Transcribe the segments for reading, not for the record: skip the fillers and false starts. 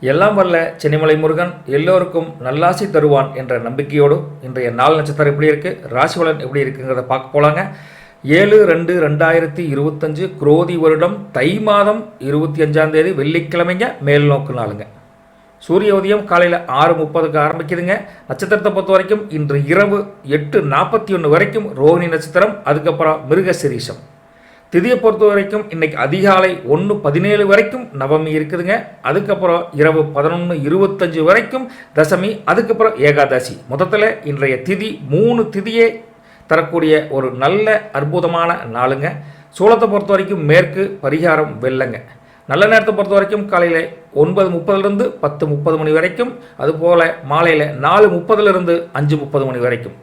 எல்லாம் வல்ல சென்னிமலை முருகன் எல்லோருக்கும் நல்லாசி தருவான் என்ற நம்பிக்கையோடு இன்றைய நாள் நட்சத்திரம் எப்படி இருக்குது, ராசிபலன் எப்படி இருக்குங்கிறத பார்க்க போலாங்க. 7/2/2025 குரோதி வருடம் தை மாதம் 25 வெள்ளிக்கிழமைங்க. மேல் நோக்கு நாளுங்க. சூரிய உதயம் காலையில் 6:30க்கு ஆரம்பிக்குதுங்க. நட்சத்திரத்தை பொறுத்த வரைக்கும் இன்று இரவு 8:41 வரைக்கும் ரோஹிணி நட்சத்திரம், அதுக்கப்புறம் மிருகசிரீஷம். திதியை பொறுத்த வரைக்கும் இன்றைக்கி அதிகாலை 1:17 வரைக்கும் நவமி இருக்குதுங்க. அதுக்கப்புறம் இரவு 11:25 வரைக்கும் தசமி, அதுக்கப்புறம் ஏகாதசி. மொத்தத்தில் இன்றைய திதி 3 திதியே தரக்கூடிய ஒரு நல்ல அற்புதமான நாளுங்க. சூலத்தை பொறுத்த வரைக்கும் மேற்கு, பரிகாரம் வெள்ளங்க. நல்ல நேரத்தை பொறுத்த வரைக்கும் காலையில் 9:30 10:30 மணி வரைக்கும், அதுபோல் மாலையில் 4:30 5:30 மணி வரைக்கும்.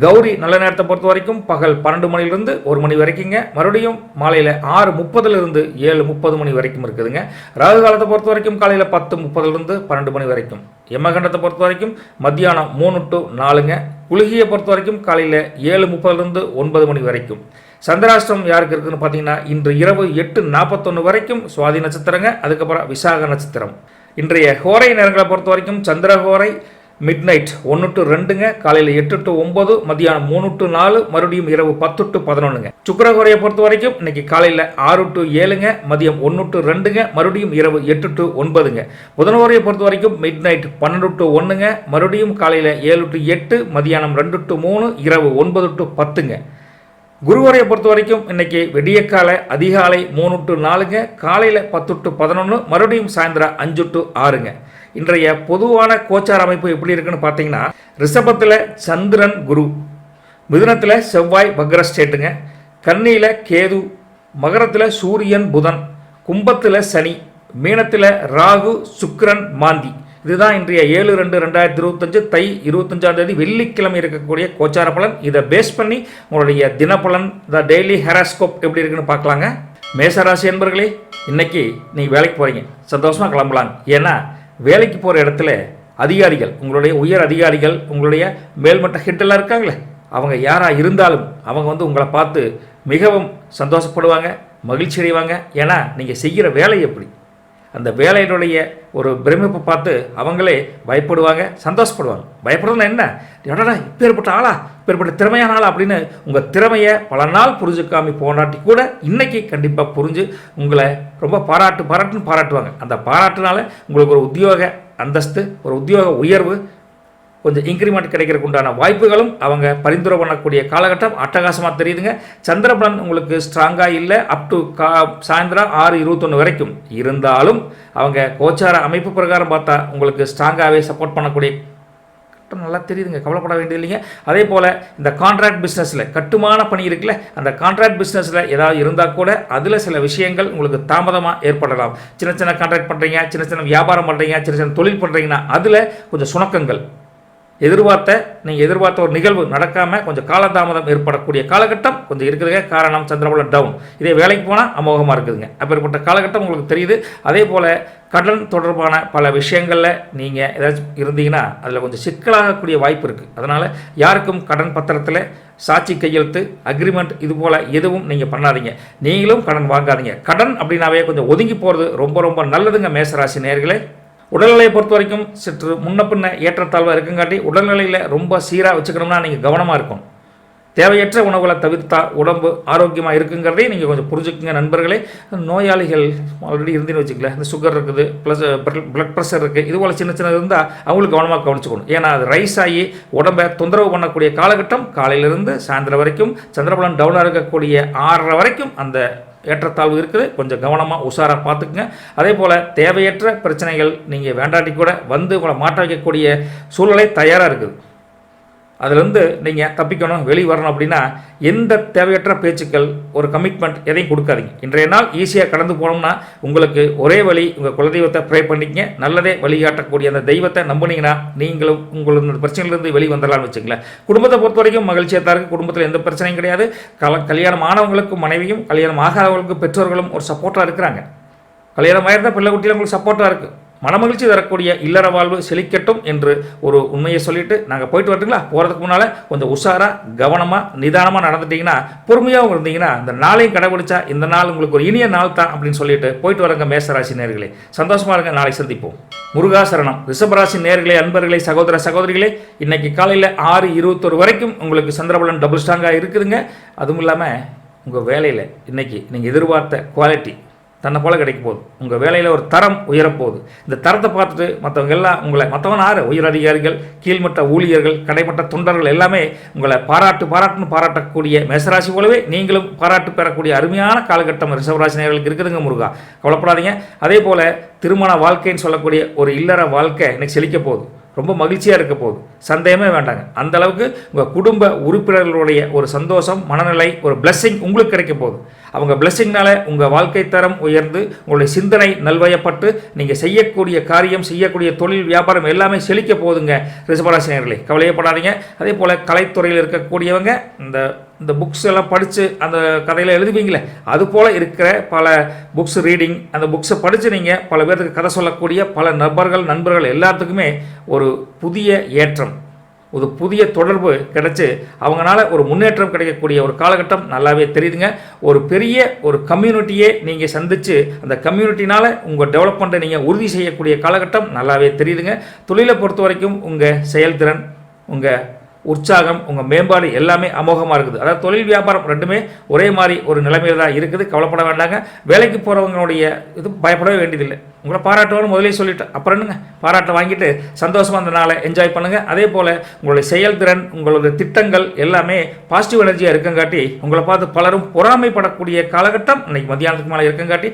கௌரி நல்ல நேரத்தை பொறுத்த வரைக்கும் பகல் 12 மணிலிருந்து 1 மணி வரைக்குங்க. மறுபடியும் மாலையில் 6:30 7:30 மணி வரைக்கும் இருக்குதுங்க. ராகு காலத்தை பொறுத்த வரைக்கும் காலையில் 10:30 12 மணி வரைக்கும். யமகண்டத்தை பொறுத்த வரைக்கும் மத்தியானம் 3 to 4ங்க. குளிகையை பொறுத்த வரைக்கும் காலையில் 7:30 9 மணி வரைக்கும். சந்திராஷ்டிரம் யாருக்கு இருக்குதுன்னு பார்த்தீங்கன்னா இன்று இரவு 8:41 வரைக்கும் சுவாதி நட்சத்திரங்க. அதுக்கப்புறம் விசாக நட்சத்திரம். இன்றைய ஹோரை நேரங்களை பொறுத்த வரைக்கும் சந்திரஹோரை மிட்நைட் 1 to 2ங்க, காலையில் 8 to 9, மதியானம் 3 to 4, மறுபடியும் இரவு 10 to 11ங்க. சுக்கிரஹோரையை பொறுத்த வரைக்கும் இன்னைக்கு காலையில் 6 to 7ங்க, மதியம் 1 to 2ங்க, மறுபடியும் இரவு 8 to 9ங்க. புதன்ஹோரையை பொறுத்த வரைக்கும் மிட்நைட் 12 to 1ங்க, மறுபடியும் காலையில் 7 to 8, மதியானம் 2 to 3, இரவு 9 to 10ங்க. குருவரையை பொறுத்த வரைக்கும் இன்னைக்கு விடியற்கால அதிகாலை 3 to 4ங்க, காலையில் 10 to 11, மறுபடியும் சாயந்தரம் 5 to 6ங்க. இன்றைய பொதுவான கோச்சார அமைப்பு எப்படி இருக்குன்னு பார்த்தீங்கன்னா, ரிஷபத்தில் சந்திரன் குரு, மிதுனத்தில் செவ்வாய் வக்ரஸ்டேட்டுங்க, கன்னியில் கேது, மகரத்தில் சூரியன் புதன், கும்பத்தில் சனி, மீனத்தில் ராகு சுக்கிரன் மாந்தி. இதுதான் இன்றைய 7/2/2025 தை 25 வெள்ளிக்கிழமை இருக்கக்கூடிய கோச்சார பலன். இதை பேஸ் பண்ணி உங்களுடைய தினப்பலன், த டெய்லி ஹெராஸ்கோப் எப்படி இருக்குன்னு பார்க்கலாங்க. மேசராசி என்பர்களே, இன்னைக்கு நீங்கள் வேலைக்கு போகிறீங்க, சந்தோஷமாக கிளம்பலாங்க. ஏன்னா வேலைக்கு போகிற இடத்துல அதிகாரிகள், உங்களுடைய உயர் அதிகாரிகள், உங்களுடைய மேல்மட்ட ஹிட்டெல்லாம் இருக்காங்களே, அவங்க யாராக இருந்தாலும் அவங்க உங்களை பார்த்து மிகவும் சந்தோஷப்படுவாங்க, மகிழ்ச்சி அடைவாங்க. ஏன்னா நீங்கள் செய்கிற வேலை எப்படி, அந்த வேலையினுடைய ஒரு பிரமிப்பை பார்த்து அவங்களே பயப்படுவாங்க, சந்தோஷப்படுவாங்க. பயப்படுறதுனா என்ன, எடடா இப்பேற்பட்ட ஆளா, இப்பேற்பட்ட திறமையான ஆளா அப்படின்னு உங்கள் திறமையை பல நாள் புரிஞ்சுக்காமி போராட்டி கூட இன்னைக்கு கண்டிப்பாக புரிஞ்சு உங்களை ரொம்ப பாராட்டுன்னு பாராட்டுவாங்க. அந்த பாராட்டுனால உங்களுக்கு ஒரு உத்தியோக அந்தஸ்து, ஒரு உத்தியோக உயர்வு, கொஞ்சம் இன்க்ரிமெண்ட் கிடைக்கிறதுக்கு உண்டான வாய்ப்புகளும் அவங்க பரிந்துரை பண்ணக்கூடிய காலகட்டம் அட்டகாசமாக தெரியுதுங்க. சந்திரபலன் உங்களுக்கு ஸ்ட்ராங்காக இல்லை, அப் டு சாயந்தரம் 6:21 வரைக்கும் இருந்தாலும் அவங்க கோச்சார அமைப்பு பிரகாரம் பார்த்தா உங்களுக்கு ஸ்ட்ராங்காகவே சப்போர்ட் பண்ணக்கூடிய நல்லா தெரியுதுங்க, கவலைப்பட வேண்டியது இல்லைங்க. அதே போல் இந்த கான்ட்ராக்ட் பிஸ்னஸில் கட்டுமான பணி இருக்குல்ல, அந்த கான்ட்ராக்ட் பிஸ்னஸில் ஏதாவது இருந்தால் கூட அதில் சில விஷயங்கள் உங்களுக்கு தாமதமாக ஏற்படலாம். சின்ன கான்ட்ராக்ட் பண்ணுறீங்க, சின்ன வியாபாரம் பண்ணுறீங்க, சின்ன தொழில் பண்ணுறீங்கன்னா அதில் கொஞ்சம் சுணக்கங்கள், நீங்கள் எதிர்பார்த்த ஒரு நிகழ்வு நடக்காமல் கொஞ்சம் காலதாமதம் ஏற்படக்கூடிய காலகட்டம் கொஞ்சம் இருக்குதுங்க. காரணம் சந்திரபலன் டவுன். இதே வேலைக்கு போனால் அமோகமாக இருக்குதுங்க. அப்பேற்பட்ட காலகட்டம் உங்களுக்கு தெரியுது. அதே போல் கடன் தொடர்பான பல விஷயங்களில் நீங்கள் ஏதாச்சும் இருந்தீங்கன்னா அதில் கொஞ்சம் சிக்கலாகக்கூடிய வாய்ப்பு இருக்குது. அதனால் யாருக்கும் கடன் பத்திரத்தில் சாட்சி கையெழுத்து, அக்ரிமெண்ட் இது போல் எதுவும் நீங்கள் பண்ணாதீங்க. நீங்களும் கடன் வாங்காதீங்க. கடன் அப்படின்னாவே கொஞ்சம் ஒதுங்கி போகிறது ரொம்ப நல்லதுங்க. மேசராசி நேயர்களே, உடல்நிலையை பொறுத்த வரைக்கும் சற்று முன்ன பின்ன ஏற்றத்தாழ்வாக இருக்குங்காட்டி உடல்நிலையில் ரொம்ப சீராக வச்சுக்கணும்னா நீங்கள் கவனமாக இருக்கணும். தேவையற்ற உணவுகளை தவிர்த்தா உடம்பு ஆரோக்கியமாக இருக்குங்கிறதே நீங்கள் கொஞ்சம் புரிஞ்சுக்குங்க நண்பர்களே. நோயாளிகள் ஆல்ரெடி இருந்துன்னு வச்சுக்கல, இந்த சுகர் இருக்குது, ப்ளஸ் பிளட் ப்ரெஷர் இருக்குது, இது போல் சின்ன இருந்தால் அவங்களுக்கு கவனமாக கவனிச்சுக்கணும். ஏன்னா அது ரைஸ் ஆகி உடம்பை தொந்தரவு பண்ணக்கூடிய காலகட்டம். காலையிலிருந்து சாயந்தரம் வரைக்கும் சந்திரபலன் டவுனாக இருக்கக்கூடிய 6:30 வரைக்கும் அந்த ஏற்றத்தாழ்வு இருக்குது. கொஞ்சம் கவனமாக உஷாராக பார்த்துக்குங்க. அதே போல் தேவையற்ற பிரச்சனைகள் நீங்கள் வேண்டாட்டி கூட உங்களை மாட்ட வைக்கக்கூடிய சூழ்நிலை தயாராக இருக்குது. அதிலிருந்து நீங்கள் தப்பிக்கணும், வெளியே வரணும் அப்படின்னா எந்த தேவையற்ற பேச்சுக்கள், ஒரு கமிட்மெண்ட் எதையும் கொடுக்காதீங்க. இன்றைய நாள் ஈஸியாக கடந்து போனோம்னா உங்களுக்கு ஒரே வழி, உங்கள் குலதெய்வத்தை ப்ரே பண்ணிக்கங்க. நல்லதே வழிகாட்டக்கூடிய அந்த தெய்வத்தை நம்பினீங்கன்னா நீங்களும் உங்களோட பிரச்சனையிலிருந்து வெளியே வந்துடலாம்னு வச்சுங்களேன். குடும்பத்தை பொறுத்த வரைக்கும் மகிழ்ச்சியாக தான் இருக்குது. குடும்பத்தில் எந்த பிரச்சனையும் கிடையாது. கல்யாணம் ஆனவங்களுக்கும் மனைவியும், கல்யாணம் ஆகாதவங்களுக்கும் பெற்றோர்களும் ஒரு சப்போர்ட்டாக இருக்கிறாங்க. கல்யாணம் ஆயிருந்தால் பிள்ளை குட்டியில் உங்களுக்கு சப்போர்ட்டாக இருக்குது. மனமகிழ்ச்சி தரக்கூடிய இல்லற வாழ்வு செழிக்கட்டும் என்று ஒரு உண்மையை சொல்லிட்டு நாங்கள் போயிட்டு வரட்டுங்களா? போகிறதுக்கு முன்னால் கொஞ்சம் உஷாராக கவனமாக நிதானமாக நடந்துட்டிங்கன்னா பொறுமையாகவும் இருந்தீங்கன்னா இந்த நாளையும் கடைபிடிச்சா இந்த நாள் உங்களுக்கு ஒரு இனிய நாள் தான் அப்படின்னு சொல்லிட்டு போயிட்டு வரங்க மேசராசி நேர்களே. சந்தோஷமாக இருங்க, நாளை சந்திப்போம். முருகாசரணம். ரிஷபராசி நேர்களே, அன்பர்களே, சகோதர சகோதரிகளே, இன்னைக்கு காலையில் 6:21 வரைக்கும் உங்களுக்கு சந்திரபலன் டபுள் ஸ்ட்ராங்காக இருக்குதுங்க. அதுவும் இல்லாமல் உங்கள் வேலையில் இன்றைக்கி நீங்கள் எதிர்பார்த்த குவாலிட்டி தன்னை போல் கிடைக்க போகுது. உங்கள் வேலையில் ஒரு தரம் உயரப்போகுது. இந்த தரத்தை பார்த்துட்டு மற்றவங்க எல்லாம் மற்றவங்க உயர் அதிகாரிகள், கீழ்மட்ட ஊழியர்கள், கடைமட்ட தொண்டர்கள் எல்லாமே உங்களை பாராட்டுன்னு பாராட்டக்கூடிய மேசராசி போலவே நீங்களும் பாராட்டு பெறக்கூடிய அருமையான காலகட்டம் ரிஷபராசி நேயர்களுக்கு இருக்குதுங்க முருகா. கவலைப்படாதீங்க. அதே போல் திருமண வாழ்க்கைன்னு சொல்லக்கூடிய ஒரு இல்லற வாழ்க்கை இன்னைக்கு செழிக்க போகுது. ரொம்ப மகிழ்ச்சியாக இருக்க போகுது, சந்தேகமே வேண்டாங்க. அந்த அளவுக்கு உங்கள் குடும்ப உறுப்பினர்களுடைய ஒரு சந்தோஷம், மனநிலை, ஒரு பிளெஸ்ஸிங் உங்களுக்கு கிடைக்க போகுது. அவங்க பிளெஸ்ஸிங்னால உங்கள் வாழ்க்கை தரம் உயர்ந்து உங்களுடைய சிந்தனை நல்வயப்பட்டு நீங்கள் செய்யக்கூடிய காரியம், செய்யக்கூடிய தொழில், வியாபாரம் எல்லாமே செழிக்க போகுதுங்க ரிஷபராசி நேயர்களே. கவலையப்படாதீங்க. அதே போல் கலைத்துறையில் இருக்கக்கூடியவங்க இந்த புக்ஸ் எல்லாம் படித்து அந்த கதையில் எழுதுவீங்களே, அது போல் இருக்கிற பல புக்ஸ் ரீடிங், அந்த புக்ஸை படித்து நீங்கள் பல பேருக்கு கதை சொல்லக்கூடிய பல நண்பர்கள் எல்லாத்துக்குமே ஒரு புதிய ஏற்றம், ஒரு புதிய தொடர்பு கிடைச்சி அவங்களால ஒரு முன்னேற்றம் கிடைக்கக்கூடிய ஒரு காலகட்டம் நல்லாவே தெரியுதுங்க. ஒரு பெரிய ஒரு கம்யூனிட்டியே நீங்கள் சந்தித்து அந்த கம்யூனிட்டினால் உங்கள் டெவலப்மெண்ட்டை நீங்கள் உறுதி செய்யக்கூடிய காலகட்டம் நல்லாவே தெரியுதுங்க. தொழிலை பொறுத்த வரைக்கும் உங்கள் செயல்திறன், உங்கள் உற்சாகம், உங்கள் மேம்பாடு எல்லாமே அமோகமாக இருக்குது. அதாவது தொழில் வியாபாரம் ரெண்டுமே ஒரே மாதிரி ஒரு நிலைமையில் தான் இருக்குது. கவலைப்பட வேண்டாங்க. வேலைக்கு போகிறவங்களுடைய இது பயப்படவே வேண்டியதில்லை. உங்களை பாராட்டுவான்னு முதலே சொல்லிவிட்டு அப்புறம் என்னங்க, பாராட்டை வாங்கிட்டு சந்தோஷமாக அந்த நாளை என்ஜாய் பண்ணுங்கள். அதே போல் உங்களுடைய செயல்திறன், உங்களுடைய திட்டங்கள் எல்லாமே பாசிட்டிவ் எனர்ஜியாக இருக்கங்காட்டி உங்களை பார்த்து பலரும் பொறாமைப்படக்கூடிய காலகட்டம் இன்னைக்கு மத்தியானத்துக்கு மேலே இருக்கங்காட்டி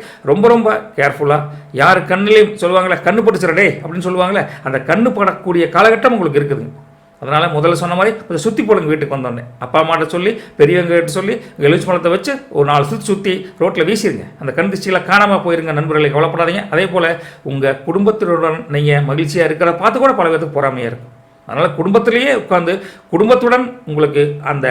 ரொம்ப கேர்ஃபுல்லாக, யார் கண்ணிலையும் சொல்லுவாங்களே கண்ணு பட்டுச்சிடடே அப்படின்னு சொல்லுவாங்களே, அந்த கண்ணு படக்கூடிய காலகட்டம் உங்களுக்கு இருக்குதுங்க. அதனால் முதல்ல சொன்ன மாதிரி கொஞ்சம் சுற்றி போடுங்க. வீட்டுக்கு வந்தோடனே அப்பா அம்மாட்ட சொல்லி, பெரியவங்க கிட்ட சொல்லி எலுமிச்சை பழத்தை வச்சு ஒரு 4 சுற்றி ரோட்டில் வீசிடுங்க. அந்த கண் திருஷ்டியில் காணாமல் போயிருங்க. நண்பர்களை கவலைப்படாதீங்க. அதே போல் உங்கள் குடும்பத்தினருடன் நீங்கள் மகிழ்ச்சியாக இருக்கிறத பார்த்து கூட பல பேருக்கு பொறாமையாக இருக்கும். அதனால் குடும்பத்திலேயே உட்காந்து குடும்பத்துடன் உங்களுக்கு அந்த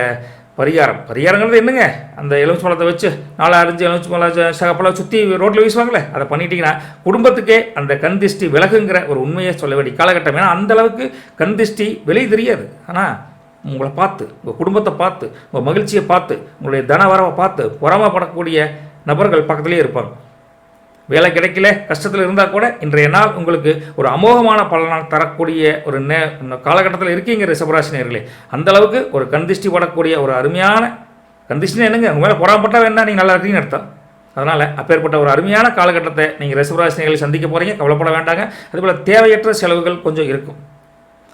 பரிகாரங்கிறது என்னங்க, அந்த எலுமிச்சை பழத்தை வச்சு 4-5 எலுமிச்சை பழம் சகப்பழம் சுற்றி ரோட்டில் வீசுவாங்களே, அதை பண்ணிட்டீங்கன்னா குடும்பத்துக்கே அந்த கண் திருஷ்டி விலகுங்கிற ஒரு உண்மையை சொல்ல வேண்டிய காலகட்டம். ஏன்னா அந்தளவுக்கு கண் திருஷ்டி வெளியே தெரியாது. ஆனால் உங்களை பார்த்து, உங்கள் குடும்பத்தை பார்த்து, உங்கள் மகிழ்ச்சியை பார்த்து, உங்களுடைய தனவரவை பார்த்து பொறாமப்படக்கூடிய நபர்கள் பக்கத்துலேயே இருப்பாங்க. வேலை கிடைக்கல, கஷ்டத்தில் இருந்தால் கூட இன்றைய நாள் உங்களுக்கு ஒரு அமோகமான பலனால் தரக்கூடிய ஒரு காலகட்டத்தில் இருக்கீங்க ரிஷபராசி நேயர்களே. அந்தளவுக்கு ஒரு கண்திஷ்டி படக்கூடிய ஒரு அருமையான கண்திஷ்டி என்னங்க, உங்கள் மேலே பொறாமப்பட்டா வேணா நீங்கள் நல்லா இருக்கீங்கன்னு அர்த்தம். அதனால் அப்பேற்பட்ட ஒரு அருமையான காலகட்டத்தை நீங்கள் ரிஷபராசி நேயர்களை சந்திக்க போகிறீங்க. கவலைப்பட வேண்டாங்க. அதுபோல் தேவையற்ற செலவுகள் கொஞ்சம் இருக்கும்.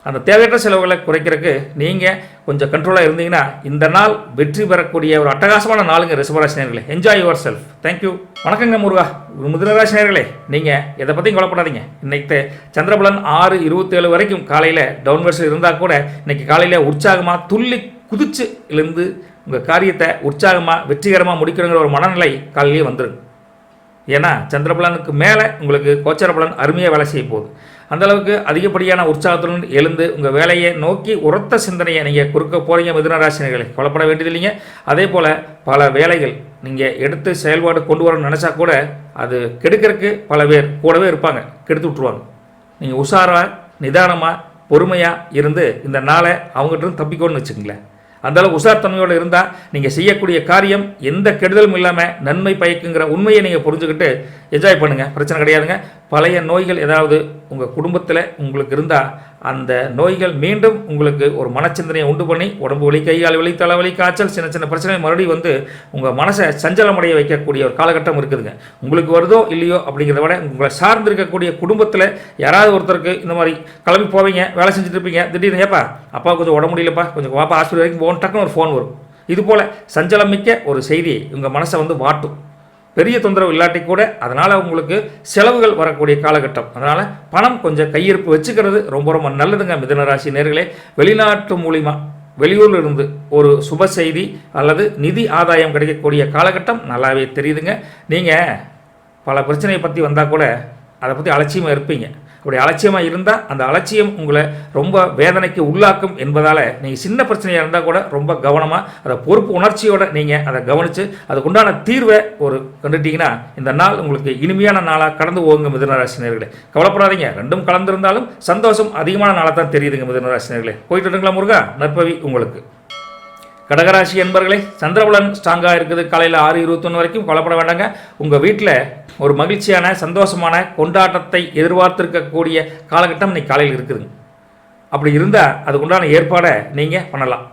அந்த தேவையற்ற செலவுகளை குறைக்கிறதுக்கு நீங்கள் கொஞ்சம் கண்ட்ரோலாக இருந்தீங்கன்னா இந்த நாள் வெற்றி பெறக்கூடிய ஒரு அட்டகாசமான நாளுங்க ரிஷபராசி நேயர்களே. Enjoy your self. தேங்க்யூ. வணக்கங்க முருகா. மிதுனராசி நேயர்களே, நீங்கள் எதை பற்றியும் கவலைப்படாதீங்க. இன்னைக்கு சந்திரபலன் 6:27 வரைக்கும் காலையில் டவுன்வர்ஸில் இருந்தால் கூட இன்னைக்கு காலையில் உற்சாகமாக துள்ளி குதிச்சு இருந்து உங்கள் காரியத்தை உற்சாகமாக வெற்றிகரமாக முடிக்கிறங்கிற ஒரு மனநிலை காலையிலேயே வந்துடும். ஏன்னா சந்திரபலனுக்கு மேலே உங்களுக்கு கோச்சரபலன் அருமையாக வேலை செய்ய போகுது. அந்தளவுக்கு அதிகப்படியான உற்சாகத்துடன் எழுந்து உங்கள் வேலையை நோக்கி உரத்த சிந்தனையை நீங்கள் கொடுக்க போகிறீங்க மிதுனராசினர்களை. கவலைப்பட வேண்டியதில்லைங்க. அதே போல் பல வேலைகள் நீங்கள் எடுத்து செயல்பாடு கொண்டு வரணும்னு நினச்சா கூட அது கெடுக்கிறதுக்கு பல பேர் கூடவே இருப்பாங்க, கெடுத்து விட்ருவாங்க. நீங்கள் உஷாராக, நிதானமாக, பொறுமையாக இருந்து இந்த நாளை அவங்ககிட்ட தப்பிக்கணும்னு வச்சுக்கங்களேன். அந்தளவு உஷார்த்தன்மையோடு இருந்தால் நீங்கள் செய்யக்கூடிய காரியம் எந்த கெடுதலும் இல்லாமல் நன்மை பயக்குங்கிற உண்மையை நீங்கள் புரிஞ்சுக்கிட்டு என்ஜாய் பண்ணுங்கள். பிரச்சனை கிடையாதுங்க. பழைய நோய்கள் ஏதாவது உங்கள் குடும்பத்தில் உங்களுக்கு இருந்தால் அந்த நோய்கள் மீண்டும் உங்களுக்கு ஒரு மனச்சிந்தனையை உண்டு பண்ணி உடம்பு வலி, கை கால் வலி, தலைவலி, காய்ச்சல், சின்ன சின்ன பிரச்சனை மறுபடியும் வந்து உங்கள் மனசை சஞ்சலமடைய வைக்கக்கூடிய ஒரு காலகட்டம் இருக்குதுங்க. உங்களுக்கு வருதோ இல்லையோ அப்படிங்கிறத விட உங்களை சார்ந்து இருக்கக்கூடிய குடும்பத்தில் யாராவது ஒருத்தருக்கு இந்த மாதிரி கிளம்பி போவீங்க, வேலை செஞ்சுட்டு இருப்பீங்க, திடீர்னு ஏப்பா அப்பா கொஞ்சம் உடம்பு முடியலப்பா, கொஞ்சம் வாப்பா ஹாஸ்பிட்டல் வரைக்கும் போகணும், டக்குன்னு ஒரு ஃபோன் வரும். இதுபோல் சஞ்சலமிக்க ஒரு செய்தி உங்கள் மனசை வந்து வாட்டும். பெரிய தொந்தரவு இல்லாட்டி கூட அதனால் உங்களுக்கு செலவுகள் வரக்கூடிய காலகட்டம். அதனால் பணம் கொஞ்சம் கையிருப்பு வச்சுக்கிறது ரொம்ப நல்லதுங்க மிதுனராசி நேயர்களே. வெளிநாட்டு மூலிமா வெளியூரில் இருந்து ஒரு சுப செய்தி அல்லது நிதி ஆதாயம் கிடைக்கக்கூடிய காலகட்டம் நல்லாவே தெரியுதுங்க. நீங்கள் பல பிரச்சனையை பற்றி வந்தால் கூட அதை பற்றி அலட்சியமாக இருப்பீங்க. அப்படி அலட்சியமாக இருந்தால் அந்த அலட்சியம் உங்களை ரொம்ப வேதனைக்கு உள்ளாக்கும் என்பதால் நீங்கள் சின்ன பிரச்சனையாக இருந்தால் கூட ரொம்ப கவனமாக அதை பொறுப்பு உணர்ச்சியோடு நீங்கள் அதை கவனித்து அதுக்குண்டான தீர்வை கண்டுட்டீங்கன்னா இந்த நாள் உங்களுக்கு இனிமையான நாளாக கடந்து போகுங்க மிதுனராசினியர்களே. கவலைப்படாதீங்க, ரெண்டும் கலந்துருந்தாலும் சந்தோஷம் அதிகமான நாளாக தான் தெரியுதுங்க மிதுனராசினியர்களே. போயிட்டு இருங்களா முருகா, நற்பவி உங்களுக்கு. கடகராசி என்பர்களே, சந்திரபலன் ஸ்ட்ராங்காக இருக்குது. காலையில் 6:21 வரைக்கும் கவலைப்பட வேண்டாங்க. உங்கள் வீட்டில் ஒரு மகிழ்ச்சியான சந்தோஷமான கொண்டாட்டத்தை எதிர்பார்த்திருக்கக்கூடிய காலகட்டம் இன்னைக்கு காலையில் இருக்குதுங்க. அப்படி இருந்தால் அதுக்குண்டான ஏற்பாடை நீங்கள் பண்ணலாம்.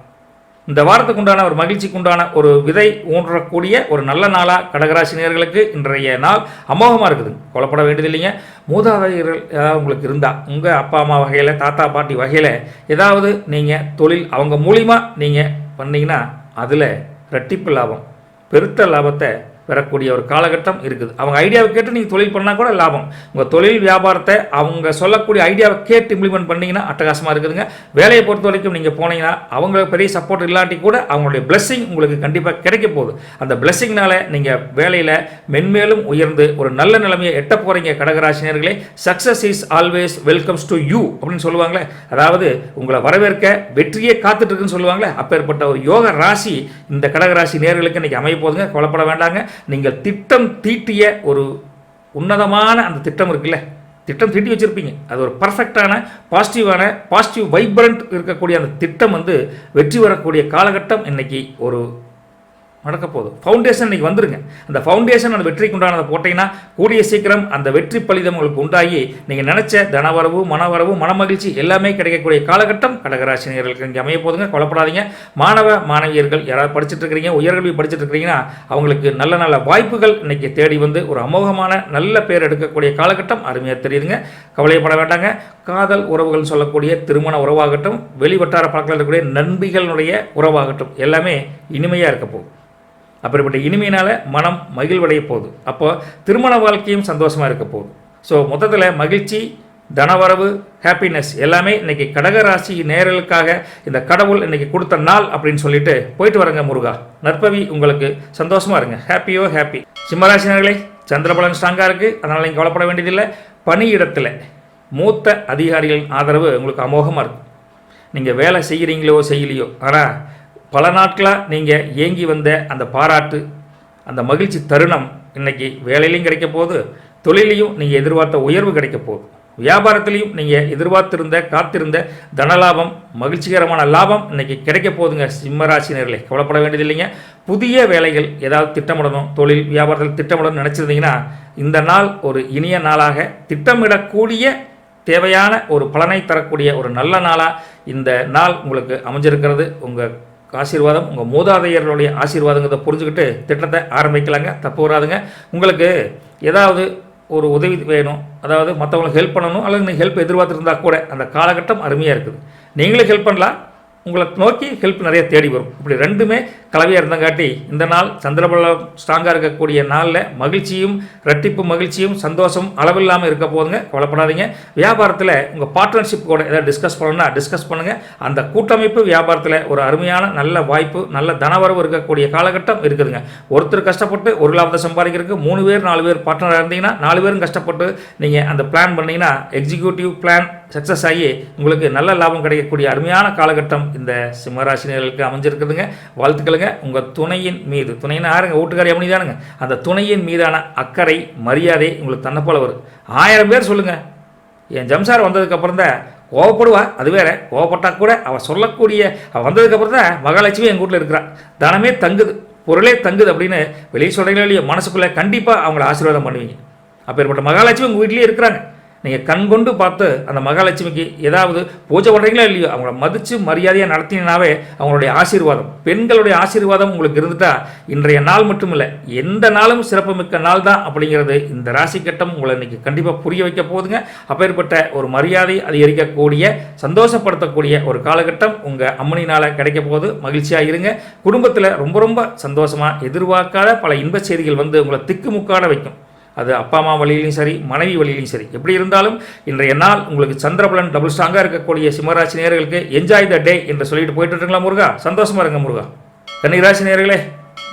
இந்த வாரத்துக்கு உண்டான ஒரு மகிழ்ச்சிக்கு உண்டான ஒரு விதை ஊன்றக்கூடிய ஒரு நல்ல நாளாக கடகராசினியர்களுக்கு இன்றைய நாள் அமோகமாக இருக்குது. கொல்லப்பட வேண்டியதில்லைங்க. மூதாதையர்கள் ஏதாவது உங்களுக்கு இருந்தால் உங்கள் அப்பா அம்மா வகையில் தாத்தா பாட்டி வகையில் ஏதாவது நீங்கள் தொழில் அவங்க மூலிமா நீங்கள் பண்ணிங்கன்னா அதில் ரெட்டிப்பு லாபம், பெருத்த லாபத்தை பெறக்கூடிய ஒரு காலகட்டம் இருக்குது. அவங்க ஐடியாவை கேட்டு நீங்கள் தொழில் பண்ணால் கூட லாபம். உங்கள் தொழில் வியாபாரத்தை அவங்க சொல்லக்கூடிய ஐடியாவை கேட்டு இம்ப்ளிமெண்ட் பண்ணிங்கன்னா அட்டகாசமாக இருக்குதுங்க. வேலையை பொறுத்த வரைக்கும் நீங்கள் போனீங்கன்னா அவங்களுக்கு பெரிய சப்போர்ட் இல்லாட்டி கூட அவங்களுடைய பிளெஸ்ஸிங் உங்களுக்கு கண்டிப்பாக கிடைக்க போகுது. அந்த பிளெஸ்ஸிங்னால நீங்கள் வேலையில் மென்மேலும் உயர்ந்து ஒரு நல்ல நிலைமையை எட்ட போகிறீங்க கடகராசினியர்களே. Success is always welcomes to you அப்படின்னு சொல்லுவாங்களே, அதாவது உங்களை வரவேற்க வெற்றியே காத்துட்டு இருக்குன்னு சொல்லுவாங்களே, அப்பேற்பட்ட ஒரு யோக ராசி இந்த கடகராசி நேர்களுக்கு இன்னைக்கு அமைய போதுங்க. கவலைப்பட வேண்டாங்க. நீங்கள் திட்டம் தீட்டிய ஒரு உன்னதமான அந்த திட்டம் இருக்குல்ல, திட்டம் தீட்டி வச்சுருப்பீங்க. அது ஒரு பர்ஃபெக்டான பாசிட்டிவ் வைப்ரண்ட் இருக்கக்கூடிய அந்த திட்டம் வெற்றி வரக்கூடிய காலகட்டம் இன்னைக்கு ஒரு நடக்க போதும். ஃபவுண்டேஷன் இன்னைக்கு வந்துருங்க. அந்த ஃபவுண்டேஷன் அந்த வெற்றிக்கு உண்டானதை போட்டிங்கன்னா கூடிய சீக்கிரம் அந்த வெற்றி பலிதம் உங்களுக்கு உண்டாகி நீங்கள் நினச்ச தனவரவு மனவரவு மனமகிழ்ச்சி எல்லாமே கிடைக்கக்கூடிய காலகட்டம் கடகராசினியர்களுக்கு இங்கே அமைய போதுங்க. கொல்லப்படாதீங்க. மாணவ மாணவியர்கள் யாராவது படிச்சுட்டு இருக்கிறீங்க, உயர்கல்வி படிச்சுட்டு இருக்கிறீங்கன்னா அவங்களுக்கு நல்ல நல்ல வாய்ப்புகள் இன்னைக்கு தேடி வந்து ஒரு அமோகமான நல்ல பேர் எடுக்கக்கூடிய காலகட்டம் அருமையாக தெரியுதுங்க. கவலைப்பட வேண்டாங்க. காதல் உறவுகள் சொல்லக்கூடிய திருமண உறவாகட்டும், வெளிவட்டார பழக்கத்தில் இருக்கக்கூடிய நண்பிகளுடைய உறவாகட்டும் எல்லாமே இனிமையாக இருக்க போகுது. அப்படிப்பட்ட இனிமையினால் மனம் மகிழ்வடைய போகுது. அப்போ திருமண வாழ்க்கையும் சந்தோஷமாக இருக்க போகுது. ஸோ மொத்தத்தில் மகிழ்ச்சி, தனவரவு, ஹாப்பினஸ் எல்லாமே இன்றைக்கி கடகராசி நேயர்களுக்காக இந்த கடவுள் இன்றைக்கி கொடுத்த நாள் அப்படின்னு சொல்லிட்டு போயிட்டு வரங்க முருகா. நற்பவி உங்களுக்கு. சந்தோஷமாக இருங்க. ஹாப்பியோ ஹாப்பி. சிம்மராசினர்களே, சந்திரபலன் ஸ்ட்ராங்காக இருக்குது. அதனால் நீங்கள் கவலைப்பட வேண்டியதில்லை. பணியிடத்தில் மூத்த அதிகாரிகளின் ஆதரவு உங்களுக்கு அமோகமாக இருக்கும். நீங்கள் வேலை செய்கிறீங்களோ செய்யலையோ, ஆனால் பல நாட்களாக நீங்கள் ஏங்கி வந்த அந்த பாராட்டு, அந்த மகிழ்ச்சி தருணம் இன்றைக்கி வேலையிலையும் கிடைக்க போகுது, தொழிலையும் நீங்கள் எதிர்பார்த்த உயர்வு கிடைக்க போகுது, வியாபாரத்திலையும் நீங்கள் எதிர்பார்த்திருந்த காத்திருந்த தனலாபம், மகிழ்ச்சிகரமான லாபம் இன்றைக்கி கிடைக்க போகுதுங்க. சிம்மராசினர்களே, கவலைப்பட வேண்டியதில்லைங்க. புதிய வேலைகள் ஏதாவது திட்டமிடணும், தொழில் வியாபாரத்தில் திட்டமிடணும்னு நினச்சிருந்தீங்கன்னா இந்த நாள் ஒரு இனிய நாளாக, திட்டமிடக்கூடிய தேவையான ஒரு பலனை தரக்கூடிய ஒரு நல்ல நாளாக இந்த நாள் உங்களுக்கு அமைஞ்சிருக்கிறது. உங்கள் ஆசீர்வாதம், உங்கள் மூதாதையர்களுடைய ஆசீர்வாதங்கிறத புரிஞ்சுக்கிட்டு திட்டத்தை ஆரம்பிக்கலாங்க. தப்பு வராதுங்க. உங்களுக்கு ஏதாவது ஒரு உதவி வேணும், அதாவது மற்றவங்களுக்கு ஹெல்ப் பண்ணணும், அல்லது நீங்கள் ஹெல்ப் எதிர்பார்த்துருந்தா கூட அந்த காலகட்டம் அருமையாக இருக்குது. நீங்களும் ஹெல்ப் பண்ணலாம், உங்களை நோக்கி ஹெல்ப் நிறைய தேடி வரும். இப்படி ரெண்டுமே கலவையாக இருந்தங்காட்டி இந்த நாள் சந்திரபலம் ஸ்ட்ராங்காக இருக்கக்கூடிய நாளில் மகிழ்ச்சியும் ரெட்டிப்பு மகிழ்ச்சியும் சந்தோஷம் அளவில்லாமல் இருக்க போதுங்க. கவலைப்படாதீங்க. வியாபாரத்தில் உங்கள் பார்ட்னர்ஷிப் கூட ஏதாவது டிஸ்கஸ் பண்ணணும்னா டிஸ்கஸ் பண்ணுங்கள். அந்த கூட்டமைப்பு வியாபாரத்தில் ஒரு அருமையான நல்ல வாய்ப்பு, நல்ல தனவரவு இருக்கக்கூடிய காலகட்டம் இருக்குதுங்க. ஒருத்தர் கஷ்டப்பட்டு ஒரு லாபத்தை சம்பாதிக்கிறதுக்கு 3 பேர் 4 பேர் பார்ட்னராக இருந்தீங்கன்னா 4 பேரும் கஷ்டப்பட்டு நீங்கள் அந்த பிளான் பண்ணிங்கன்னா எக்ஸிக்யூட்டிவ் பிளான் சக்ஸஸ் ஆகி உங்களுக்கு நல்ல லாபம் கிடைக்கக்கூடிய அருமையான காலகட்டம் இந்த சிம்மராசினியர்களுக்கு அமைஞ்சிருக்குதுங்க. வாழ்த்துக்களுங்க. உங்கள் துணையின் மீது, துணைன்னு யாருங்க, வீட்டுக்காரி அம்மனி தானுங்க, அந்த துணையின் மீதான அக்கறை மரியாதை உங்களுக்கு தன்னை போல வரும். 1000 பேர் சொல்லுங்கள், என் ஜம்சார் வந்ததுக்கப்புறம் தான் கோவப்படுவா, அது வேற. கோவப்பட்டா கூட அவள் சொல்லக்கூடிய அவள் வந்ததுக்கப்புறம் தான் மகாலட்சுமி எங்கள் வீட்டில் இருக்கிறா, தனமே தங்குது, பொருளே தங்குது அப்படின்னு வெளியே சொல்கிறீங்களோ இல்லையோ மனசுக்குள்ளே கண்டிப்பாக அவங்கள ஆசீர்வாதம் பண்ணுவீங்க. அப்பேற்பட்ட மகாலட்சுமி உங்கள் வீட்லேயே இருக்கிறாங்க. நீங்கள் கண்கொண்டு பார்த்து அந்த மகாலட்சுமிக்கு ஏதாவது பூஜை பண்ணுறீங்களோ இல்லையோ அவங்கள மதித்து மரியாதையாக நடத்தினாவே அவங்களுடைய ஆசீர்வாதம், பெண்களுடைய ஆசீர்வாதம் உங்களுக்கு இருந்துட்டால் இன்றைய நாள் மட்டும் இல்லை எந்த நாளும் சிறப்புமிக்க நாள் தான் அப்படிங்கிறது இந்த ராசி கட்டம் உங்களை இன்றைக்கி கண்டிப்பாக புரிய வைக்க போகுதுங்க. அப்பேற்பட்ட ஒரு மரியாதை அதிகரிக்கக்கூடிய சந்தோஷப்படுத்தக்கூடிய ஒரு காலகட்டம் உங்கள் அம்மனினால் கிடைக்க போகுது. மகிழ்ச்சியாக இருங்க. குடும்பத்தில் ரொம்ப ரொம்ப சந்தோஷமாக எதிர்பார்க்காத பல இன்பச் செய்திகள் உங்களை திக்குமுக்காட வைக்கும். அது அப்பா அம்மா வழியிலையும் சரி, மனைவி வழியிலையும் சரி, எப்படி இருந்தாலும் இன்றைய நாள் உங்களுக்கு சந்திரபலன் டபுள் ஸ்ட்ராங்காக இருக்கக்கூடிய சிம்மராசி நேயர்களுக்கு என்ஜாய் த டே என்று சொல்லிட்டு போயிட்டு இருக்குங்களா முருகா. சந்தோஷமாக இருங்க முருகா. கன்னிராசி நேயர்களே,